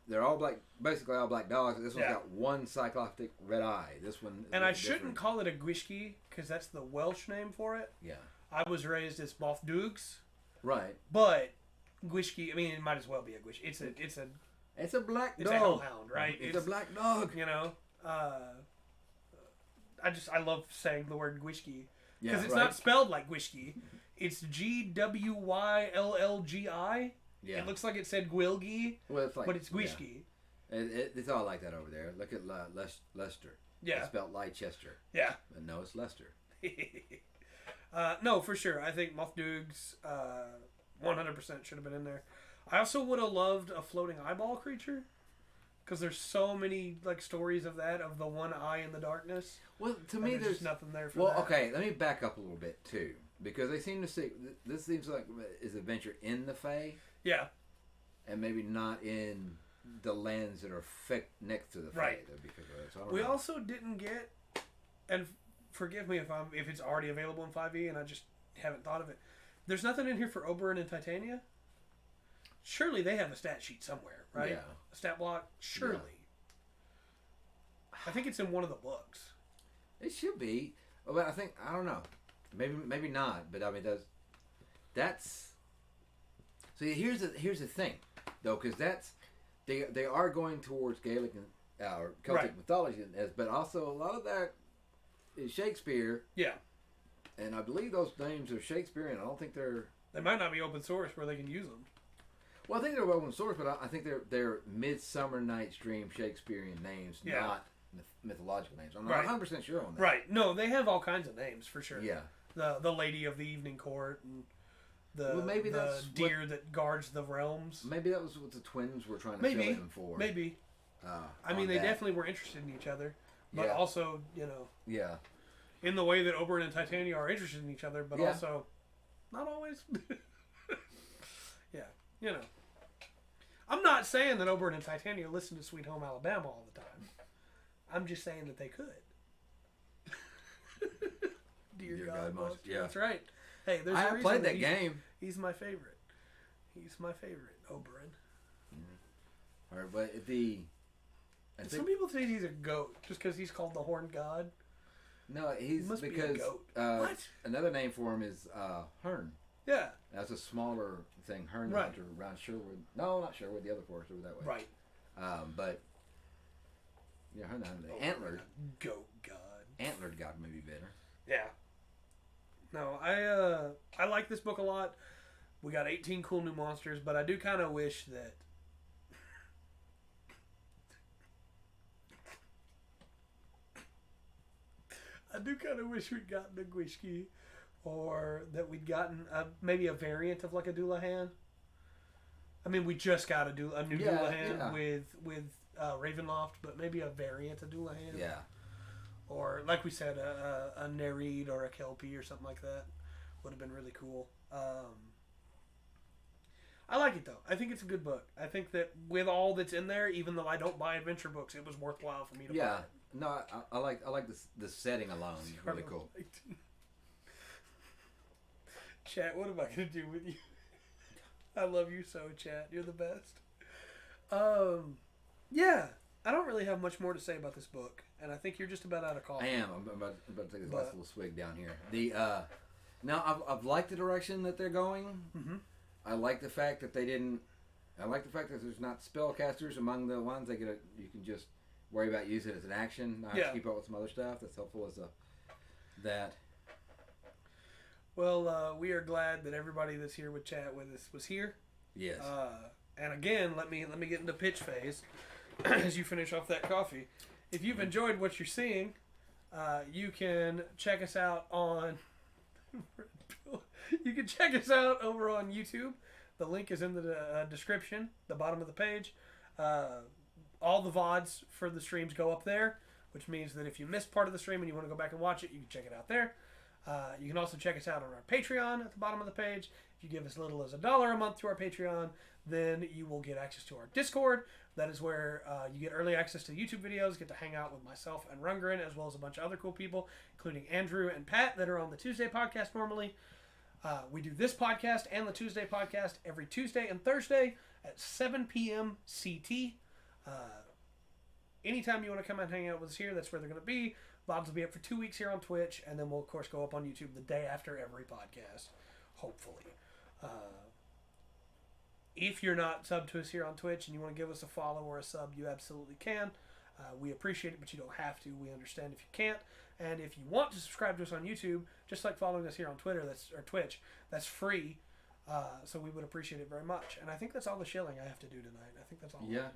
they're all black, basically all black dogs. This one's got one cyclopic red eye. This one, and I shouldn't call it a Gwishki because that's the Welsh name for it. Yeah, I was raised as Bofdoogs. Right, but Gwishki. I mean, it might as well be a Gwishki. It's a black dog. It's a hellhound, right? It's a black dog. You know, I love saying the word Gwishki. Because it's not spelled like Gwishki. It's Gwylgi. Yeah. It looks like it said Gwilgi, but it's Gwishki. Yeah. It's all like that over there. Look at Leicester. Yeah. It's spelled Leicester. Yeah. But no, it's Leicester. No, for sure. I think Mothdugs 100% should have been in there. I also would have loved a floating eyeball creature. Because there's so many stories of that, of the one eye in the darkness. Well, to me, there's nothing there for that. Well, okay, let me back up a little bit too, because they seem to see this seems like is adventure in the Fae. Yeah. And maybe not in the lands that are next to the Fae. Right. So we also didn't get, and forgive me if it's already available in 5e and I just haven't thought of it. There's nothing in here for Oberyn and Titania. Surely they have a stat sheet somewhere, right? Yeah. A stat block? Surely. Yeah. I think it's in one of the books. It should be. But I don't know. Maybe not. But I mean, that's. See, here's the thing, though, because they are going towards Gaelic and or Celtic mythology, but also a lot of that is Shakespeare. Yeah. And I believe those names are Shakespearean. I don't think they're. They might not be open source where they can use them. Well, I think they're open source, but I think they're Midsummer Night's Dream Shakespearean names, not mythological names. I'm not 100% sure on that. Right. No, they have all kinds of names for sure. Yeah. The Lady of the Evening Court and the deer that guards the realms. Maybe that was what the twins were trying to fill in for. Maybe. I mean, they definitely were interested in each other, but also, Yeah. in the way that Oberyn and Titania are interested in each other, but also not always. Yeah. I'm not saying that Oberyn and Titania listen to Sweet Home Alabama all the time. I'm just saying that they could. Dear God Monster. Yeah. That's right. Hey, there's I a reason played that game. He's my favorite. He's my favorite, Oberyn. All right, but some people think he's a goat just because he's called the Horned God. No, he must be a goat. What? Another name for him is Hern. Yeah. That's a smaller thing. Hern Hunter around Sherwood. No, not Sherwood. The other forest over that way. Right. But Hern Hunter. Antlered. Goat God. Antlered God may be better. Yeah. No, I like this book a lot. We got 18 cool new monsters, but I do kind of wish that. I do kind of wish we'd gotten a Gwishki, or that we'd gotten maybe a variant of like a Doulahan. I mean, we just got a new Yeah, Doulahan with Ravenloft, but maybe a variant of Doulahan. Yeah. Or, like we said, a Nereid or a Kelpie or something like that would have been really cool. I like it, though. I think it's a good book. I think that with all that's in there, even though I don't buy adventure books, it was worthwhile for me to buy it. No, I like the setting alone. It's really cool. Chat, what am I going to do with you? I love you so, Chat. You're the best. Yeah. I don't really have much more to say about this book, and I think you're just about out of coffee. I am. I'm about to take this last little swig down here. Now I've liked the direction that they're going. Mm-hmm. I like the fact that that there's not spellcasters among the ones you can just worry about using it as an action. Not have to keep up with some other stuff. That's helpful as that. Well, we are glad that everybody that's here with chat with us was here. Yes. And again, let me get into pitch phase as you finish off that coffee. If you've enjoyed what you're seeing, you can check us out on. You can check us out over on YouTube. The link is in the description, the bottom of the page. All the VODs for the streams go up there, which means that if you missed part of the stream and you want to go back and watch it, you can check it out there. You can also check us out on our Patreon at the bottom of the page. If you give as little as $1 a month to our Patreon, then you will get access to our Discord. That is where you get early access to YouTube videos, get to hang out with myself and Rundgren, as well as a bunch of other cool people, including Andrew and Pat that are on the Tuesday podcast normally. We do this podcast and the Tuesday podcast every Tuesday and Thursday at 7 p.m. CT. Anytime you want to come and hang out with us here, that's where they're going to be. VODs will be up for 2 weeks here on Twitch, and then we'll, of course, go up on YouTube the day after every podcast, hopefully. If you're not subbed to us here on Twitch and you want to give us a follow or a sub, you absolutely can. We appreciate it, but you don't have to. We understand if you can't. And if you want to subscribe to us on YouTube, just like following us here on Twitter or Twitch, that's free. So we would appreciate it very much. And I think that's all the shilling I have to do tonight. I think that's all. Yeah.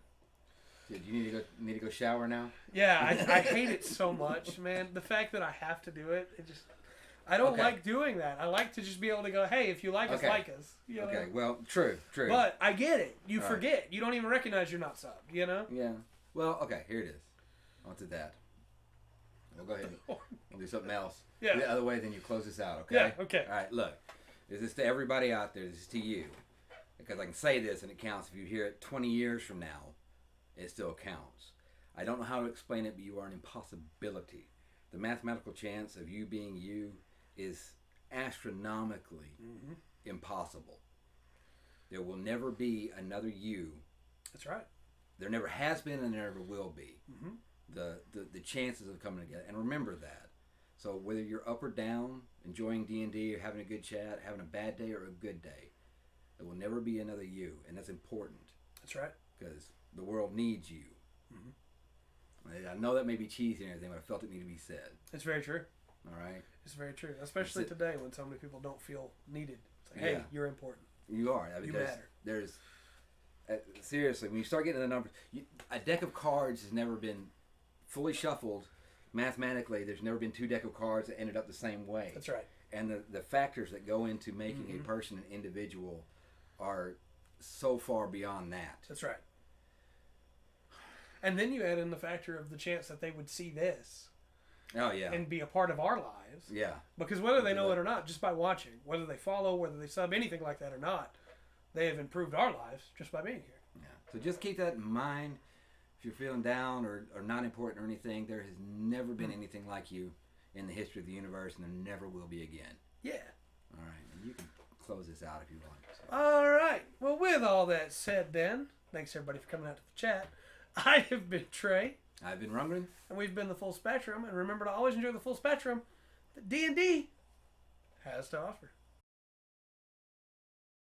Dude, you need to go shower now? Yeah, I hate it so much, man. The fact that I have to do it, I don't like doing that. I like to just be able to go, hey, if you like us, like us. You know? Okay, well, true. But I get it. You forget. You don't even recognize you're not subbed, you know? Yeah. Well, okay, here it is. On to that. We'll go ahead and we'll do something else. Yeah. The other way, then you close this out, okay? Yeah, okay. All right, look. This is to everybody out there. This is to you. Because I can say this and it counts. If you hear it 20 years from now, it still counts. I don't know how to explain it, but you are an impossibility. The mathematical chance of you being you is astronomically impossible. There will never be another you. That's right. There never has been and there never will be. Mm-hmm. The chances of coming together. And remember that. So whether you're up or down, enjoying D&D or having a good chat, having a bad day or a good day, there will never be another you. And that's important. That's right. Because the world needs you. Mm-hmm. I know that may be cheesy and everything, but I felt it needed to be said. It's very true. All right? It's very true. Especially today when so many people don't feel needed. It's like, hey, you're important. You are. I mean, you matter. There's seriously, when you start getting the numbers, a deck of cards has never been fully shuffled. Mathematically, there's never been 2 decks of cards that ended up the same way. That's right. And the factors that go into making a person an individual are so far beyond that. That's right. And then you add in the factor of the chance that they would see this. Oh, yeah. And be a part of our lives. Yeah. Because whether they know it or not, just by watching, whether they follow, whether they sub, anything like that or not, they have improved our lives just by being here. Yeah. So just keep that in mind. If you're feeling down or not important or anything, there has never been anything like you in the history of the universe, and there never will be again. Yeah. All right. And you can close this out if you want. So. All right. Well, with all that said, then, thanks everybody for coming out to the chat. I have been Trey. I've been Rundgren. And we've been the Full Spectrum. And remember to always enjoy the full spectrum that D&D has to offer.